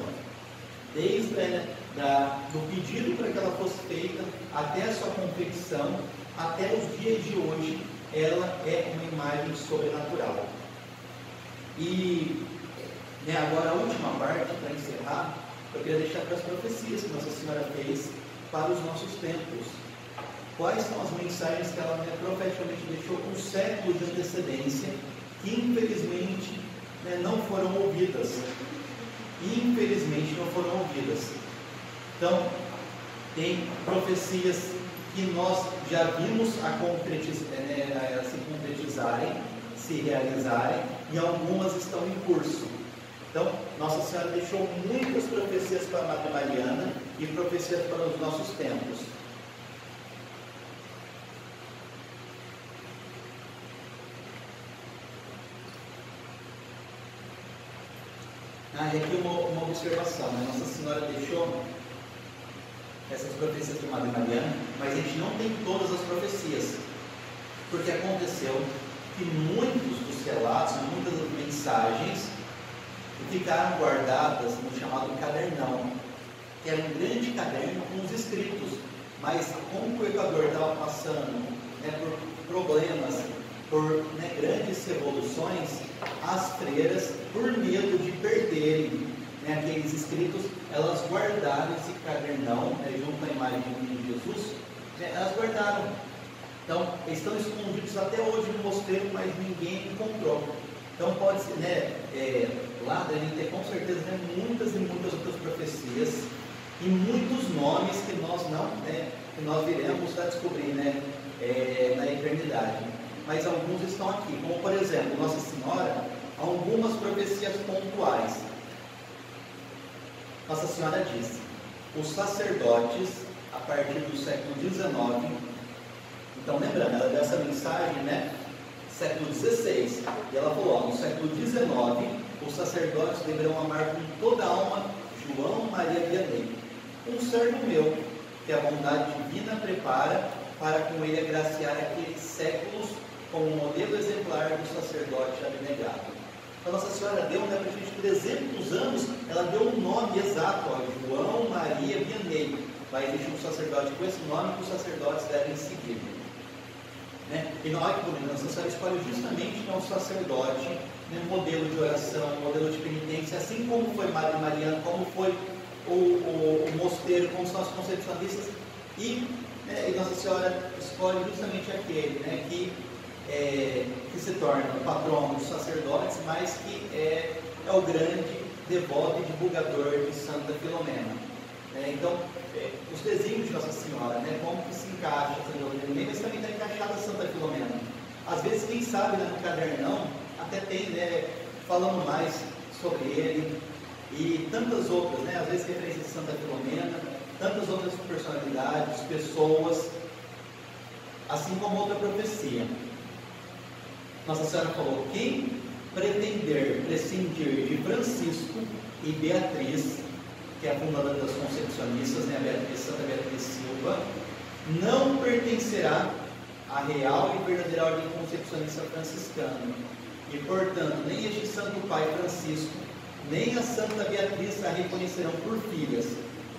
desde do pedido para que ela fosse feita, até a sua confecção, até os dias de hoje, ela é uma imagem sobrenatural. E, né, agora a última parte, para encerrar, eu queria deixar para as profecias que Nossa Senhora fez para os nossos tempos. Quais são as mensagens que ela, né, profeticamente deixou com séculos de antecedência, que infelizmente, né, não foram ouvidas. Infelizmente não foram ouvidas. Então, tem profecias que nós já vimos se concretizarem, se realizarem, e algumas estão em curso. Então, Nossa Senhora deixou muitas profecias para a Madre Mariana e profecias para os nossos tempos. Aqui uma observação, né? Nossa Senhora deixou essas profecias para a Madre Mariana, mas a gente não tem todas as profecias, porque aconteceu que muitos dos relatos, muitas das mensagens ficaram guardadas no chamado cadernão, que era um grande caderno com os escritos, mas como o Equador estava passando, né, por problemas, por, né, grandes revoluções, as freiras, por medo de perderem, né, aqueles escritos, elas guardaram esse cadernão, né, junto à imagem de Jesus, né, elas guardaram. Então, eles estão escondidos até hoje no mosteiro, mas ninguém encontrou. Então, pode ser, né, lá devem ter com certeza, né, muitas e muitas outras profecias e muitos nomes que nós não, né, que nós viremos a descobrir, né, na eternidade. Mas alguns estão aqui, como por exemplo, Nossa Senhora, algumas profecias pontuais. Nossa Senhora disse: os sacerdotes, a partir do século XIX, então lembrando, ela deu essa mensagem, né, século XVI, e ela falou, ó, no século XIX, os sacerdotes deverão amar com toda a alma João Maria Vianney, um servo meu, que a bondade divina prepara para com ele agraciar aqueles séculos como um modelo exemplar do sacerdote abnegado. Então Nossa Senhora deu, né, para a gente 300 anos, ela deu um nome exato, ó, João Maria Vianney. Vai existir um sacerdote com esse nome que os sacerdotes devem seguir. Né? E na hora que Nossa Senhora escolhe justamente um sacerdote, né, modelo de oração, modelo de penitência, assim como foi Madre Mariana, como foi o mosteiro, como são as concepcionistas, e Nossa Senhora escolhe justamente aquele, né, que se torna o patrono dos sacerdotes, mas que é o grande devoto e divulgador de Santa Filomena. Então, os desígnios de Nossa Senhora, né, como que se encaixa Santa Filomena, mas também está encaixada Santa Filomena. Às vezes, quem sabe, né, no cadernão, até tem, né, falando mais sobre ele, e tantas outras, né, às vezes referências de Santa Filomena, tantas outras personalidades, pessoas, assim como outra profecia. Nossa Senhora falou: quem pretender prescindir de Francisco e Beatriz, que é a fundadora das concepcionistas, né, Santa Beatriz Silva, não pertencerá à real e verdadeira ordem concepcionista franciscana, e portanto nem este Santo Pai Francisco, nem a Santa Beatriz a reconhecerão por filhas.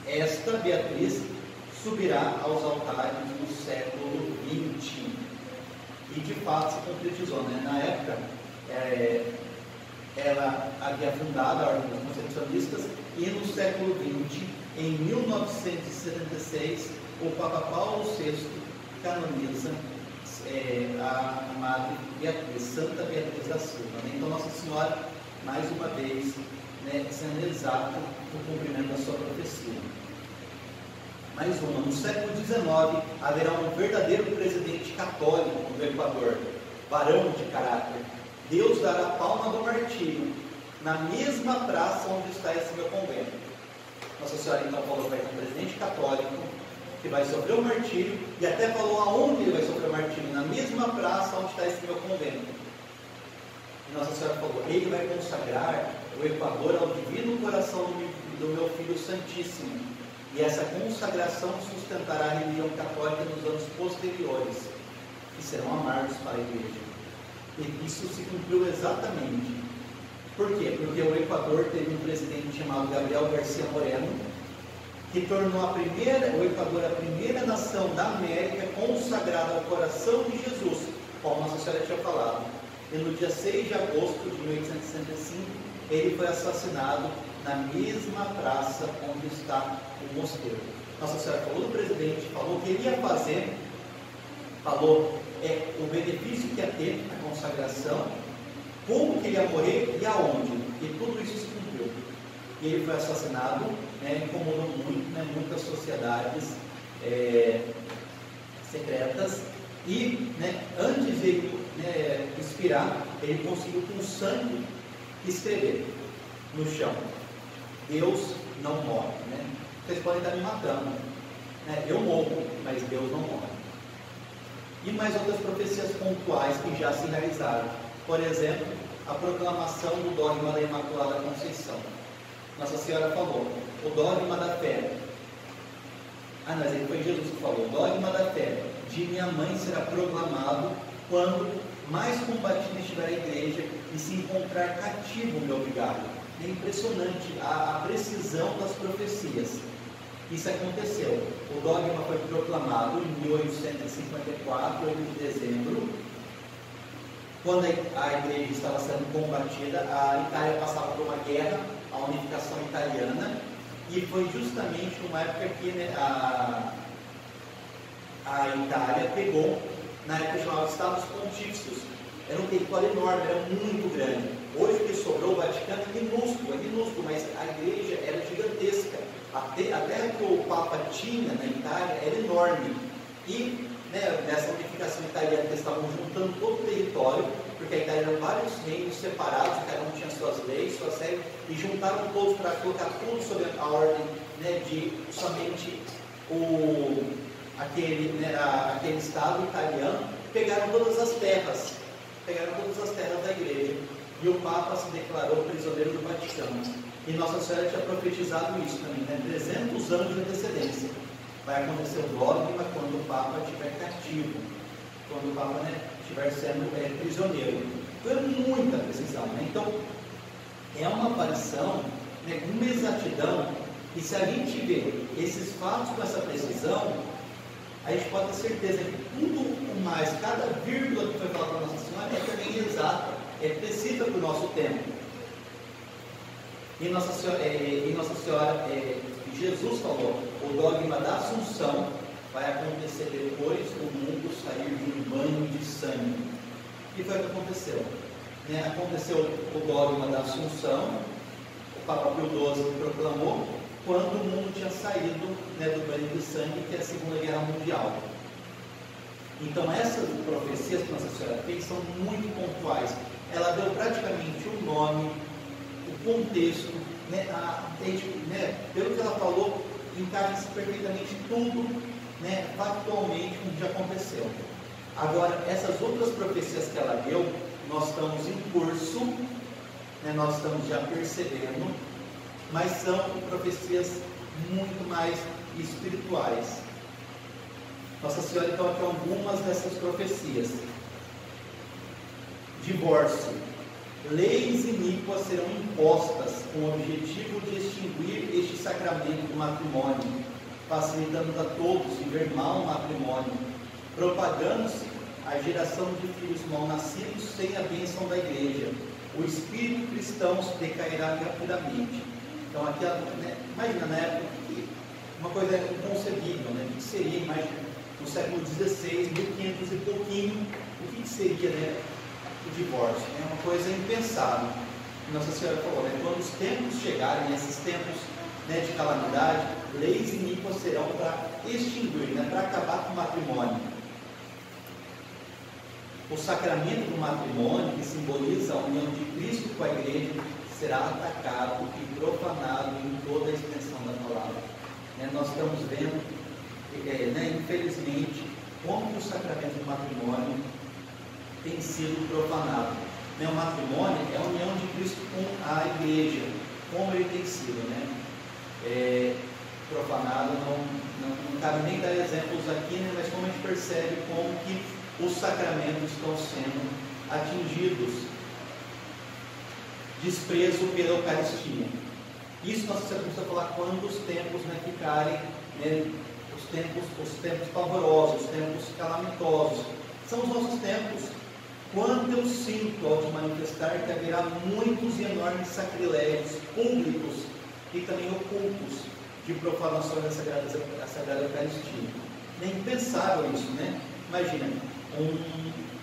Esta Beatriz subirá aos altares no século XX. E de fato se concretizou, né? Na época, ela havia fundado a Ordem dos Concepcionistas, e no século XX, em 1976, o Papa Paulo VI canoniza a Madre Beatriz, Santa Beatriz da Silva. Né? Então Nossa Senhora, mais uma vez, né, sendo exato o cumprimento da sua profecia. Mais uma, no século XIX haverá um verdadeiro presidente católico no Equador, varão de caráter. Deus dará a palma do martírio na mesma praça onde está esse meu convento. Nossa Senhora então falou que vai ter um presidente católico que vai sofrer o martírio, e até falou aonde ele vai sofrer o martírio, na mesma praça onde está esse meu convento. E Nossa Senhora falou, ele vai consagrar o Equador ao divino coração do meu Filho Santíssimo, e essa consagração sustentará a religião católica nos anos posteriores, que serão amargos para a Igreja. E isso se cumpriu exatamente. Por quê? Porque o Equador teve um presidente chamado Gabriel Garcia Moreno, que tornou o Equador a primeira nação da América consagrada ao coração de Jesus, como Nossa Senhora tinha falado. E no dia 6 de agosto de 1865, ele foi assassinado na mesma praça onde está o mosteiro. Nossa Senhora falou do presidente, falou o que ele ia fazer, falou o benefício que ia ter a consagração, como que ele ia morrer e aonde. E tudo isso se cumpriu. E ele foi assassinado, né, incomodou muito, né, muitas sociedades secretas. E, né, antes de ele, né, expirar, ele conseguiu com sangue escrever no chão: Deus não morre. Né? Vocês podem estar me matando, né? Eu morro, mas Deus não morre. E mais outras profecias pontuais que já se realizaram. Por exemplo, a proclamação do dogma da Imaculada Conceição. Nossa Senhora falou, o dogma da fé. Mas ele foi Jesus que falou, o dogma da fé de minha mãe será proclamado quando mais combatida estiver a igreja e se encontrar cativo o meu vigário. É impressionante a precisão das profecias. Isso aconteceu. O dogma foi proclamado em 1854, 8 de dezembro, quando a igreja estava sendo combatida. A Itália passava por uma guerra, a unificação italiana, e foi justamente uma época que, né, a Itália pegou, na época chamava Estados Pontífices. Era um território enorme, era muito grande. Hoje o que sobrou, o Vaticano é minúsculo, mas a igreja era gigantesca. A terra que o Papa tinha na Itália era enorme. E, né, nessa unificação italiana, eles estavam juntando todo o território, porque a Itália eram vários reinos separados, cada um tinha suas leis, suas regras, e juntaram todos para colocar tudo sob a ordem, né, de somente aquele Estado italiano. Pegaram todas as terras da igreja, e o Papa se declarou prisioneiro do Vaticano. E Nossa Senhora tinha profetizado isso também, né? 300 anos de antecedência. Vai acontecer o dogma quando o Papa estiver cativo, quando o Papa, né, estiver sendo prisioneiro. Foi muita precisão, né? Então, é uma aparição, né, com uma exatidão, e se a gente vê esses fatos com essa precisão, a gente pode ter certeza que tudo mais, cada vírgula que foi falada para Nossa Senhora é também exata, é precisa para o nosso tempo. E Nossa Senhora, Jesus falou, o dogma da Assunção vai acontecer depois do mundo sair de um banho de sangue. E foi o que aconteceu. Né? Aconteceu o dogma da Assunção, o Papa Pio XII proclamou, quando o mundo tinha saído, né, do banho de sangue, que é a Segunda Guerra Mundial. Então essas profecias que Nossa Senhora fez são muito pontuais. Ela deu praticamente o nome, o contexto, né, pelo que ela falou, encaixa-se perfeitamente tudo, né, factualmente o que já aconteceu. Agora, essas outras profecias que ela deu, nós estamos em curso, né, nós estamos já percebendo, mas são profecias muito mais espirituais. Nossa Senhora, então, aqui algumas dessas profecias. Divórcio. Leis iníquas serão impostas com o objetivo de extinguir este sacramento do matrimônio, facilitando a todos viver mal o matrimônio, propagando-se a geração de filhos mal nascidos sem a bênção da igreja. O espírito cristão decairá rapidamente. Então, aqui, né, imagina, na época, uma coisa inconcebível, né? O que seria, no século XVI, 1500 e pouquinho, o que seria, né, o divórcio? É uma coisa impensável. Nossa Senhora falou, né, quando os tempos chegarem, esses tempos, né, de calamidade, leis iníquas serão para extinguir, né, para acabar com o matrimônio. O sacramento do matrimônio, que simboliza a união de Cristo com a Igreja, será atacado e profanado em toda a extensão da palavra. Nós estamos vendo, infelizmente, como o sacramento do matrimônio tem sido profanado. O matrimônio é a união de Cristo com a Igreja, como ele tem sido, profanado. Não cabe nem dar exemplos aqui, mas como a gente percebe como que os sacramentos estão sendo atingidos. Desprezo pela Eucaristia. Isso nós precisamos falar quando os tempos ficarem, os tempos pavorosos, os tempos calamitosos. São os nossos tempos. Quando eu sinto ao te manifestar que haverá muitos e enormes sacrilégios públicos e também ocultos de profanação da Sagrada Eucaristia. É impensável isso, né? Imagina, um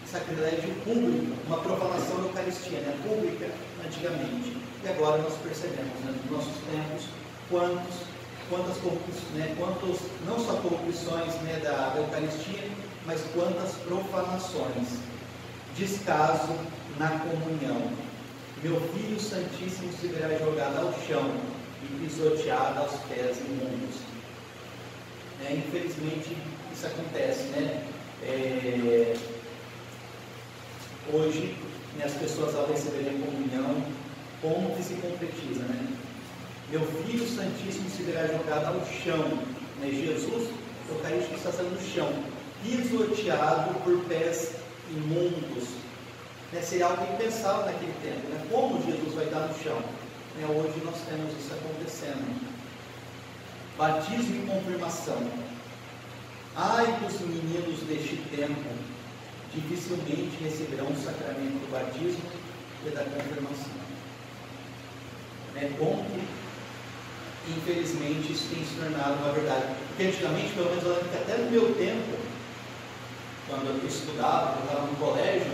sacrilégio público, uma profanação da Eucaristia, pública antigamente. E agora nós percebemos, nos nossos tempos, quantas corrupções, não só corrupções da Eucaristia, mas quantas profanações. Descaso na comunhão. Meu Filho Santíssimo se verá jogado ao chão e pisoteado aos pés imundos. Infelizmente, isso acontece, hoje, as pessoas ao receberem a comunhão, como que se concretiza, Meu Filho Santíssimo se verá jogado ao chão, Jesus, o Eucarístico está sendo no chão, pisoteado por pés imundos. Seria algo impensável naquele tempo, como Jesus vai dar no chão. Hoje nós temos isso acontecendo. Batismo e confirmação. Ai dos meninos deste tempo, dificilmente receberão o sacramento do batismo e da confirmação. Como que, infelizmente, isso tem se tornado uma verdade. Porque antigamente, pelo menos eu lembro que até no meu tempo, quando eu estudava, eu estava no colégio,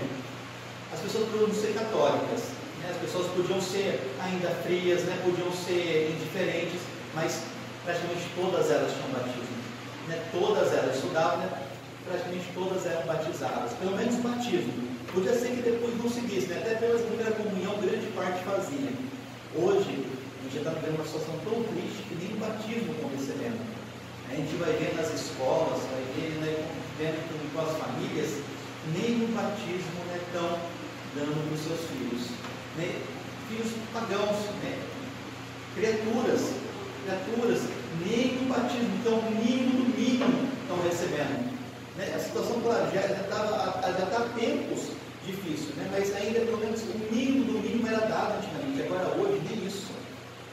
as pessoas podiam ser católicas, as pessoas podiam ser ainda frias, podiam ser indiferentes, mas praticamente todas elas tinham batismo. Todas elas estudavam, praticamente todas eram batizadas, pelo menos o batismo. Podia ser que depois não seguisse, até pela primeira comunhão grande parte fazia. Hoje, a gente está vivendo uma situação tão triste que nem o batismo estão recebendo. A gente vai ver nas escolas, vai ver, vendo com as famílias, nem o batismo estão dando para os seus filhos. Filhos pagãos, criaturas, nem o batismo, então o mínimo do mínimo estão recebendo. A situação, claro, já está há tempos difícil, mas ainda pelo menos o mínimo do mínimo era dado antigamente, agora hoje nem isso.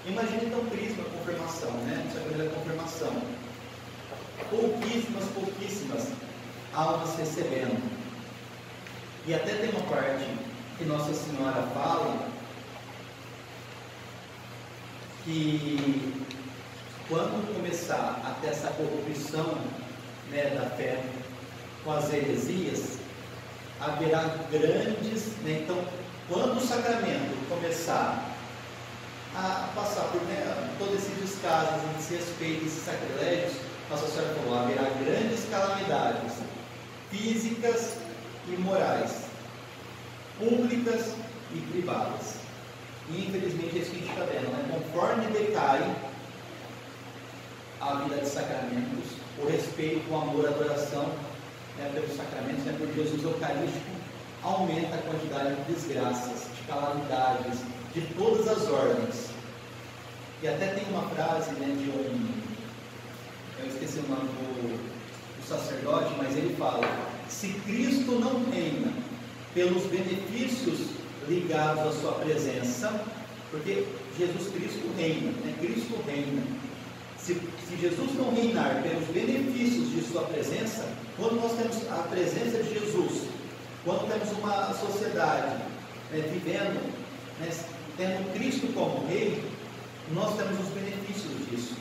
Imagina então o crisma, a confirmação, essa primeira confirmação. Pouquíssimas almas recebendo. E até tem uma parte que Nossa Senhora fala que quando começar a ter essa corrupção da fé com as heresias, haverá grandes, então quando o sacramento começar a passar por todos esses descasos, esses respeitos, esses sacrilégios, Nossa Senhora falou, haverá grandes calamidades físicas e morais, públicas e privadas. E infelizmente é isso que a gente está vendo, conforme decai a vida de sacramentos, o respeito, o amor, a adoração pelos sacramentos, por Jesus Eucarístico, aumenta a quantidade de desgraças, de calamidades, de todas as ordens. E até tem uma frase eu esqueci o nome do sacerdote, mas ele fala: se Cristo não reina pelos benefícios ligados à sua presença, porque Jesus Cristo reina, Cristo reina. Se Jesus não reinar pelos benefícios de sua presença, quando nós temos a presença de Jesus, quando temos uma sociedade vivendo, tendo Cristo como rei, nós temos os benefícios disso.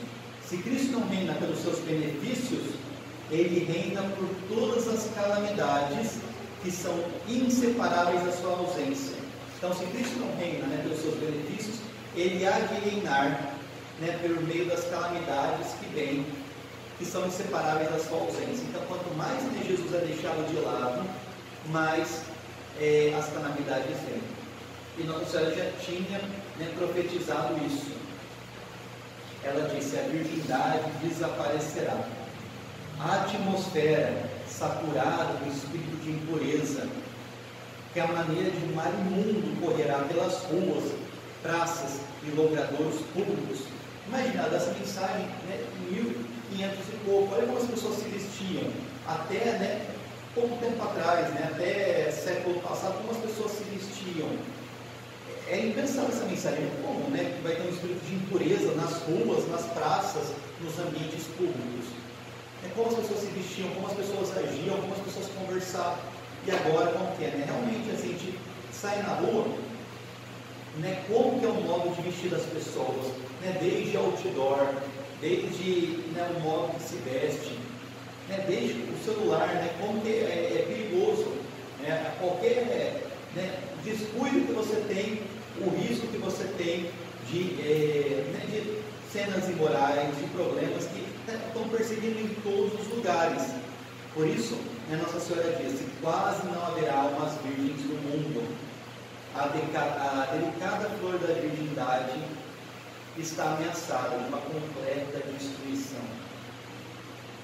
Se Cristo não reina pelos seus benefícios, ele reina por todas as calamidades que são inseparáveis da sua ausência. Então, se Cristo não reina, né, pelos seus benefícios, ele há de reinar, né, por meio das calamidades que vêm, que são inseparáveis da sua ausência. Então, quanto mais, né, Jesus é deixado de lado, mais as calamidades vêm. E Nossa Senhora já tinha, né, profetizado isso. Ela disse: a virgindade desaparecerá. A atmosfera saturada do espírito de impureza, que a maneira de um mar imundo correrá pelas ruas, praças e logradouros públicos. Imagina, dessa mensagem, né, em 1500 e pouco, olha como as pessoas se vestiam, até, né, pouco tempo atrás, né, até século passado, como as pessoas se vestiam. É impensável essa mensagem, como, né, que vai ter um espírito de impureza nas ruas, nas praças, nos ambientes públicos. É como as pessoas se vestiam, como as pessoas agiam, como as pessoas conversavam. E agora, como que é, né? Realmente, assim, a gente sai na rua, né, como que é o modo de vestir das pessoas, né, desde outdoor, desde, né, o modo que se veste, né, desde o celular, né, como que é perigoso, né, qualquer, né, descuido que você tem, o risco que você tem de cenas imorais, de problemas que, né, estão perseguindo em todos os lugares. Por isso, né, Nossa Senhora disse: quase não haverá almas virgens no mundo. A delicada flor da virgindade está ameaçada de uma completa destruição.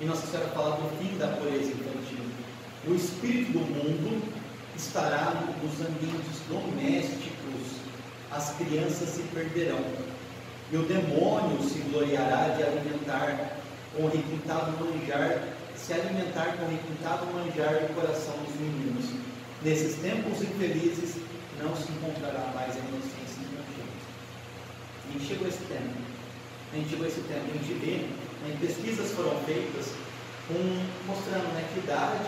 E Nossa Senhora fala do fim da pureza infantil. O espírito do mundo estará nos ambientes domésticos, as crianças se perderão, e o demônio se gloriará de alimentar com requintado manjar, se alimentar com requintado manjar do coração dos meninos. Nesses tempos infelizes não se encontrará mais a inocência infantil. A gente chegou a esse tempo. A gente vê, né, pesquisas foram feitas mostrando, né, que idade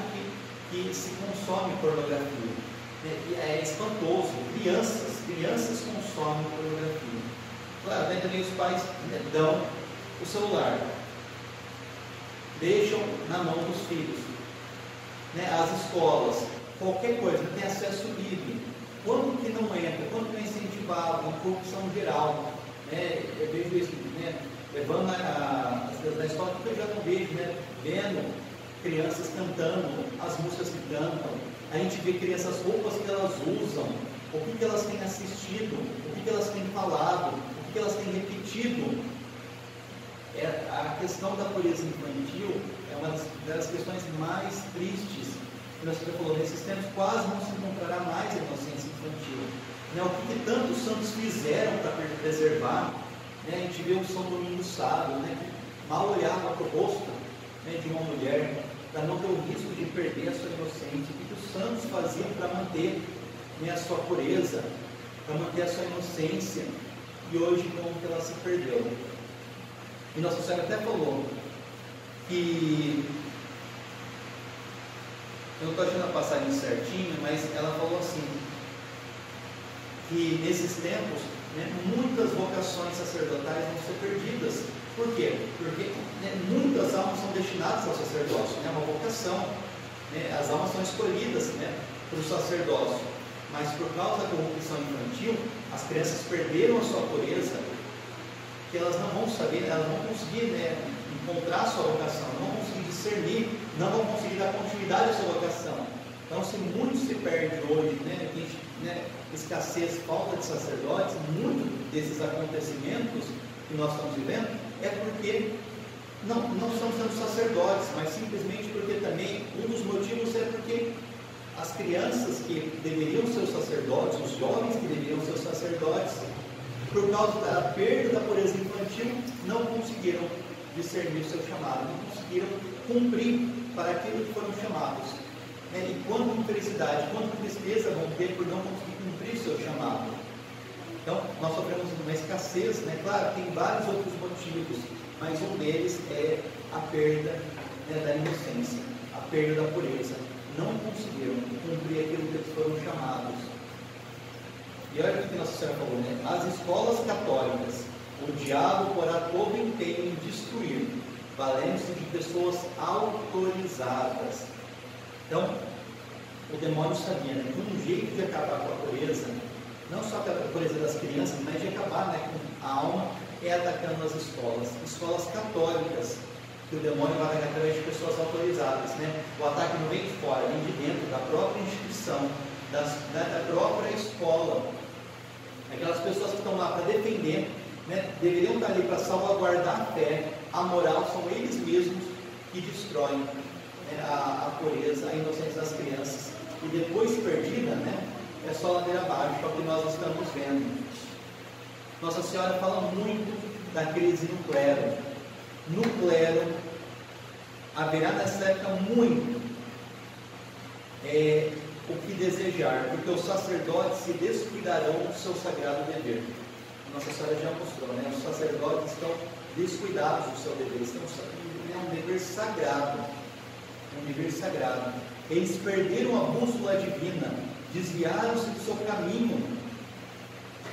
que se consome pornografia. E é espantoso. Crianças consomem pornografia. Claro, daí também os pais, né, dão o celular, deixam na mão dos filhos, né, as escolas, qualquer coisa, tem acesso livre. Quando que não entra, quando que não é incentivado, uma corrupção geral, né? Eu vejo isso, né, levando na escola, que eu já não vejo, né, vendo crianças cantando as músicas que cantam. A gente vê crianças, roupas que elas usam, o que elas têm assistido, o que elas têm falado, o que elas têm repetido. A questão da pureza infantil é uma das questões mais tristes. Que nós falou, nesses tempos quase não se encontrará mais a inocência infantil. Né? O que tantos santos fizeram para preservar? Né? A gente vê o São Domingos Sábio, né, que mal olhava para o rosto, né, de uma mulher, para não ter o risco de perder a sua inocência. O que os santos faziam para manter, né, a sua pureza, para manter a sua inocência? E hoje, como que ela se perdeu? E Nossa Senhora até falou que, eu não estou achando a passagem certinha, mas ela falou assim, que nesses tempos, né, muitas vocações sacerdotais vão ser perdidas. Por quê? Porque, né, muitas almas são destinadas ao sacerdócio, né, uma vocação, né, as almas são escolhidas, né, para o sacerdócio, mas por causa da corrupção infantil, as crianças perderam a sua pureza, que elas não vão saber, elas não vão conseguir, né, encontrar a sua vocação, não vão conseguir discernir, não vão conseguir dar continuidade à sua vocação. Então, se muito se perde hoje, né, escassez, falta de sacerdotes, muito desses acontecimentos que nós estamos vivendo, é porque não estamos sendo sacerdotes, mas simplesmente porque também, um dos motivos é porque as crianças que deveriam ser os sacerdotes, os jovens que deveriam ser os sacerdotes, por causa da perda da pureza infantil, não conseguiram discernir o seu chamado, não conseguiram cumprir para aquilo que foram chamados. E quanta infelicidade, quanta tristeza vão ter por não conseguir cumprir o seu chamado. Então, nós sofremos uma escassez, né? Claro, tem vários outros motivos, mas um deles é a perda, né, da inocência, a perda da pureza. Não conseguiram cumprir aquilo que eles foram chamados. E olha o que Nossa Senhora falou, né? As escolas católicas, o diabo porá todo empenho em destruir, valendo-se de pessoas autorizadas. Então, o demônio sabia, né, que um jeito de acabar com a pureza, não só com a pureza das crianças, mas de acabar, né, com a alma, é atacando as escolas católicas, que o demônio vai atacar através de pessoas autorizadas, né? O ataque não vem de fora, vem de dentro da própria instituição, da própria escola. Aquelas pessoas que estão lá para defender, né, deveriam estar ali para salvaguardar a fé, a moral, são eles mesmos que destroem, né, a pureza, a inocência das crianças. E depois perdida, né, é só ladeira abaixo, é o que nós estamos vendo. Nossa Senhora fala muito da crise no clero. No clero, haverá nessa época muito o que desejar, porque os sacerdotes se descuidarão do seu sagrado dever. Nossa Senhora já mostrou, né? Os sacerdotes estão descuidados do seu dever, é um dever sagrado, Eles perderam a bússola divina, desviaram-se do seu caminho,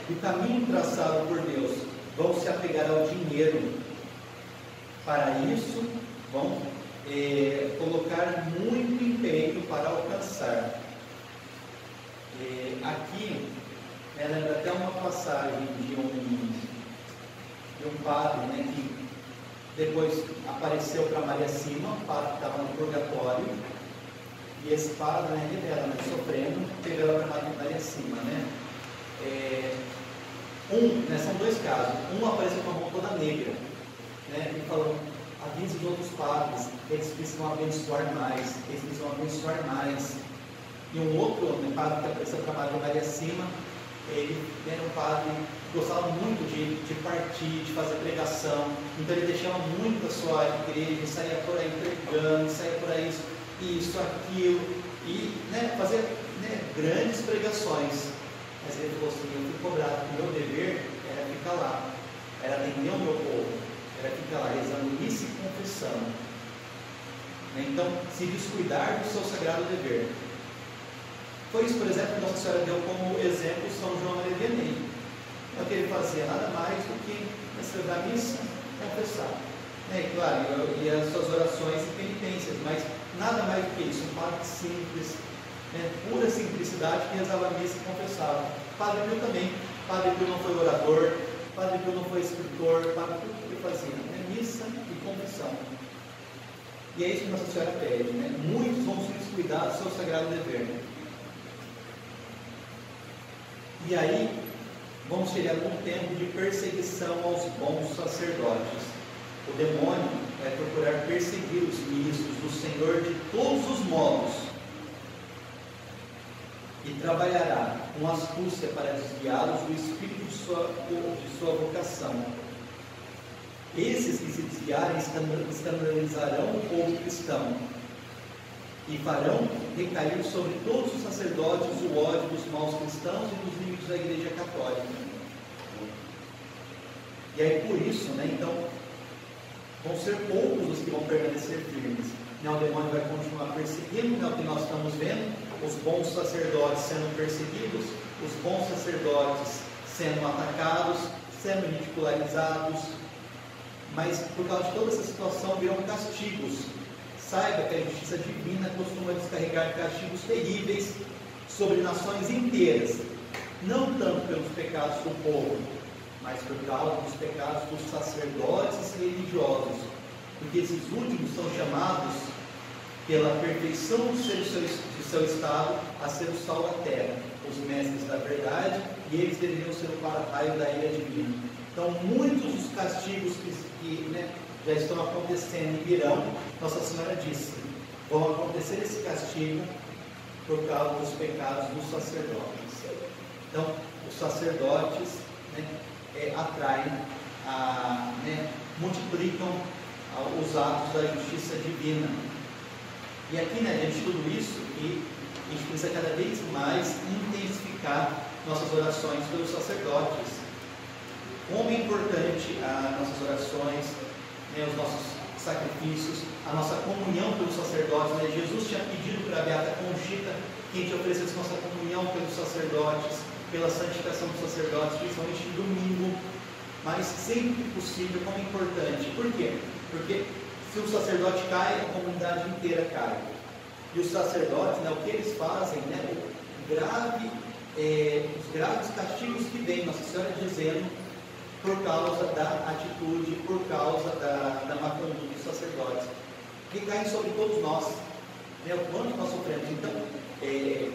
do caminho traçado por Deus, vão se apegar ao dinheiro. Para isso, vão colocar muito empenho para alcançar. Aqui, lembra até uma passagem de um padre, né, que depois apareceu para Maria Sima, um padre que estava no purgatório, e esse padre, né, revela, né, sofrendo, revela para Maria Sima, né? São dois casos. Um apareceu com a mão toda negra, né, e falou: avise os outros padres, eles precisam abençoar mais, E um outro, né, padre que apareceu para Maria Sima, ele era um padre que gostava muito de partir, de fazer pregação, então ele deixava muito a sua igreja, saía por aí pregando, saía por aí isso, aquilo, e, né, fazer, né, grandes pregações. Mas ele falou assim: eu fui cobrado, que o meu dever era ficar lá, era atender o meu povo, era ficar lá rezando missa e confessando. Então, se descuidar do seu sagrado dever. Foi isso, por exemplo, que Nossa Senhora deu como exemplo São João Maria Vianney. O que ele fazia nada mais do que celebrar a missa, confessar. Claro, e as suas orações e penitências, mas nada mais do que isso. Um padre simples, pura simplicidade, que rezava a missa e confessava. Padre Pio também. Padre Pio não foi orador, Padre Pio não foi escritor, Padre Pio, o que ele fazia? Missa e confissão. E é isso que Nossa Senhora pede, né? Muitos vão se descuidar do seu sagrado dever. E aí, vamos chegar num tempo de perseguição aos bons sacerdotes. O demônio vai procurar perseguir os ministros do Senhor de todos os modos e trabalhará com astúcia para desviá-los do espírito de sua vocação. Esses que se desviarem escandalizarão o povo cristão e farão recair sobre todos os sacerdotes o ódio dos maus cristãos e dos inimigos da Igreja Católica. E aí, por isso, né, então, vão ser poucos os que vão permanecer firmes. O demônio vai continuar perseguindo, é o que nós estamos vendo, os bons sacerdotes sendo perseguidos, os bons sacerdotes sendo atacados, sendo ridicularizados, mas por causa de toda essa situação virão castigos. Saiba que a justiça divina costuma descarregar castigos terríveis sobre nações inteiras, não tanto pelos pecados do povo, mas por causa dos pecados dos sacerdotes e religiosos, porque esses últimos são chamados pela perfeição de seu estado a ser o sal da terra, os mestres da verdade, e eles deveriam ser o para-raio da ira divina. Então, muitos dos castigos que já estão acontecendo e virão, Nossa Senhora disse, vão acontecer esse castigo por causa dos pecados dos sacerdotes. Então, os sacerdotes atraem, multiplicam os atos da justiça divina. E aqui, diante de tudo isso, a gente precisa cada vez mais intensificar nossas orações pelos sacerdotes. Como é importante as nossas orações, os nossos sacrifícios, a nossa comunhão pelos sacerdotes. Jesus tinha pedido para a Beata Conchita que a gente oferecesse nossa comunhão pelos sacerdotes, pela santificação dos sacerdotes, principalmente de domingo, mas sempre que possível, como é importante. Por quê? Porque Se o sacerdote cai, a comunidade inteira cai. E os sacerdotes, né, o que eles fazem, né, os graves castigos que vem, Nossa Senhora dizendo, por causa da atitude, por causa da má conduta dos sacerdotes, que caem sobre todos nós, né, o quanto nós sofremos. Então,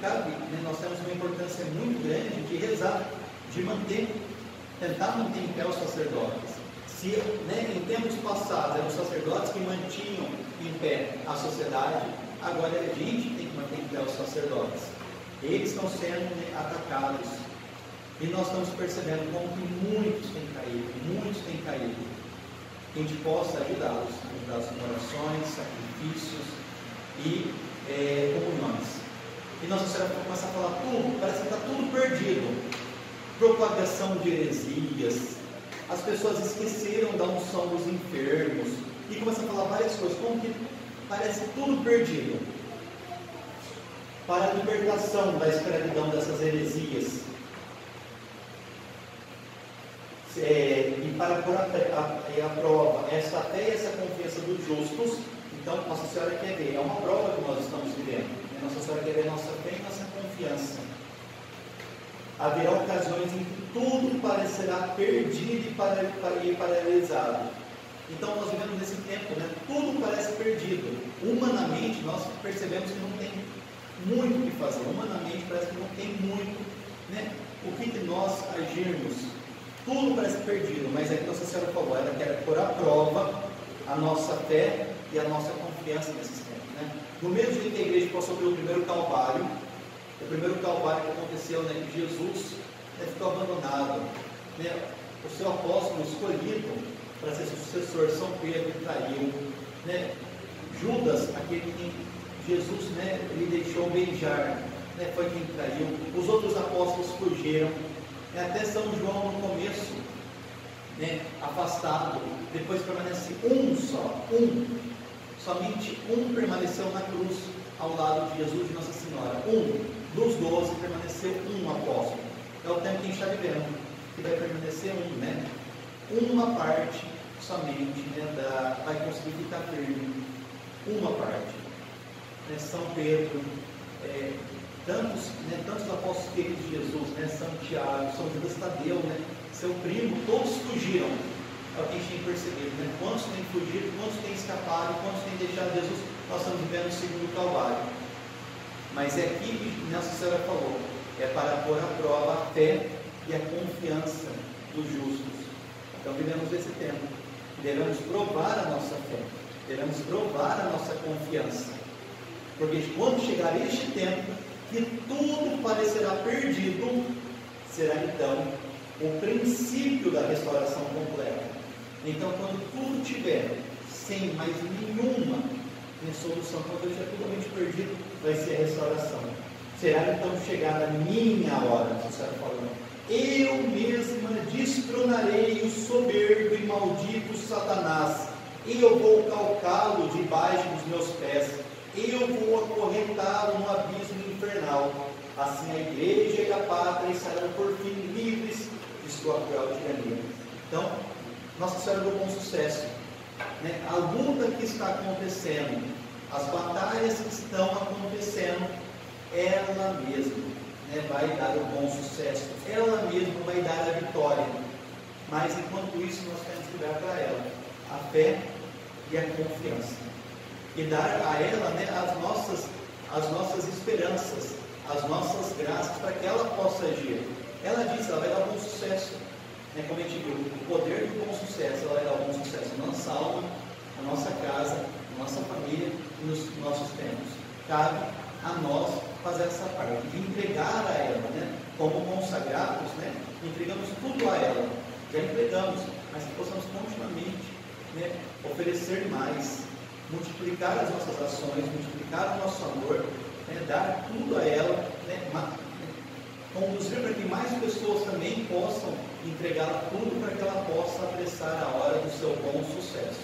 cabe, né, nós temos uma importância muito grande de rezar, de tentar manter em pé os sacerdotes. Se, né, em tempos passados eram os sacerdotes que mantinham em pé a sociedade, agora a gente tem que manter em pé os sacerdotes. Eles estão sendo, né, atacados. E nós estamos percebendo como que muitos têm caído. Que a gente possa ajudá-los com orações, sacrifícios e comunhões. E Nossa Senhora começa a falar tudo, parece que está tudo perdido. Propagação de heresias, as pessoas esqueceram da unção dos enfermos, e começa a falar várias coisas, como que parece tudo perdido. Para a libertação da escravidão dessas heresias, e para pôr a prova essa fé e essa confiança dos justos. Então, Nossa Senhora quer ver, é uma prova que nós estamos vivendo. Nossa Senhora quer ver nossa fé e nossa confiança. Haverá ocasiões em que tudo parecerá perdido e paralisado. Então, nós vivemos nesse tempo, né? Tudo parece perdido. Humanamente, nós percebemos que não tem muito o que fazer. Humanamente, parece que não tem muito, né? O que nós agirmos. Tudo parece perdido, mas é que Nossa Senhora falou, ela quer pôr à prova a nossa fé e a nossa confiança nesses tempos, né? No mesmo dia que a igreja passou pelo primeiro Calvário, o primeiro Calvário que aconteceu, né, que Jesus, né, ficou abandonado, né, o seu apóstolo escolhido para ser sucessor, São Pedro, traiu, né, Judas, aquele que Jesus, né, ele deixou beijar, né, foi quem traiu, os outros apóstolos fugiram, né, até São João no começo, né, afastado, depois permanece somente um permaneceu na cruz, ao lado de Jesus e Nossa Senhora. Dos 12 permaneceu um apóstolo. É o tempo que a gente está vivendo, que vai permanecer né? Uma parte somente, né, vai conseguir ficar firme. Uma parte. Né, São Pedro, tantos apóstolos queridos de Jesus, né, São Tiago, São Judas Tadeu, né, seu primo, todos fugiram. É o que a gente tem percebido, né? Quantos têm fugido, quantos têm escapado, quantos têm deixado Jesus. Nós estamos vivendo o segundo Calvário. Mas é aqui que Nossa Senhora falou, é para pôr à prova a fé e a confiança dos justos. Então vivemos esse tempo. Devemos provar a nossa fé, devemos provar a nossa confiança. Porque quando chegar este tempo, que tudo parecerá perdido, será então o princípio da restauração completa. Então, quando tudo tiver sem mais nenhuma solução, quando estiver totalmente perdido, vai ser a restauração. Será então chegada a minha hora, a Senhora falando. Eu mesma destronarei o soberbo e maldito Satanás. Eu vou calcá-lo debaixo dos meus pés. Eu vou acorrentá-lo no abismo infernal. Assim a igreja e a pátria estarão por fim livres de sua cruel tirania. Então, Nossa Senhora do Bom Sucesso, né? A luta que está acontecendo, as batalhas que estão acontecendo, ela mesma, né, vai dar o bom sucesso, ela mesma vai dar a vitória. Mas enquanto isso, nós temos que dar para ela a fé e a confiança, e dar a ela, né, as nossas esperanças, as nossas graças, para que ela possa agir. Ela diz, ela vai dar bom sucesso. Como a gente viu, o poder do bom sucesso, ela vai dar bom sucesso na nossa alma, na nossa casa, na nossa família e nos nossos tempos. Cabe a nós fazer essa parte, de entregar a ela, né? Como consagrados, né? Entregamos tudo a ela, já entregamos, mas que possamos continuamente, né, oferecer mais, multiplicar as nossas ações, multiplicar o nosso amor, né, dar tudo a ela, né, conduzir para que mais pessoas também possam entregar tudo para que ela possa apressar a hora do seu bom sucesso.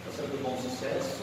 Você do bom sucesso?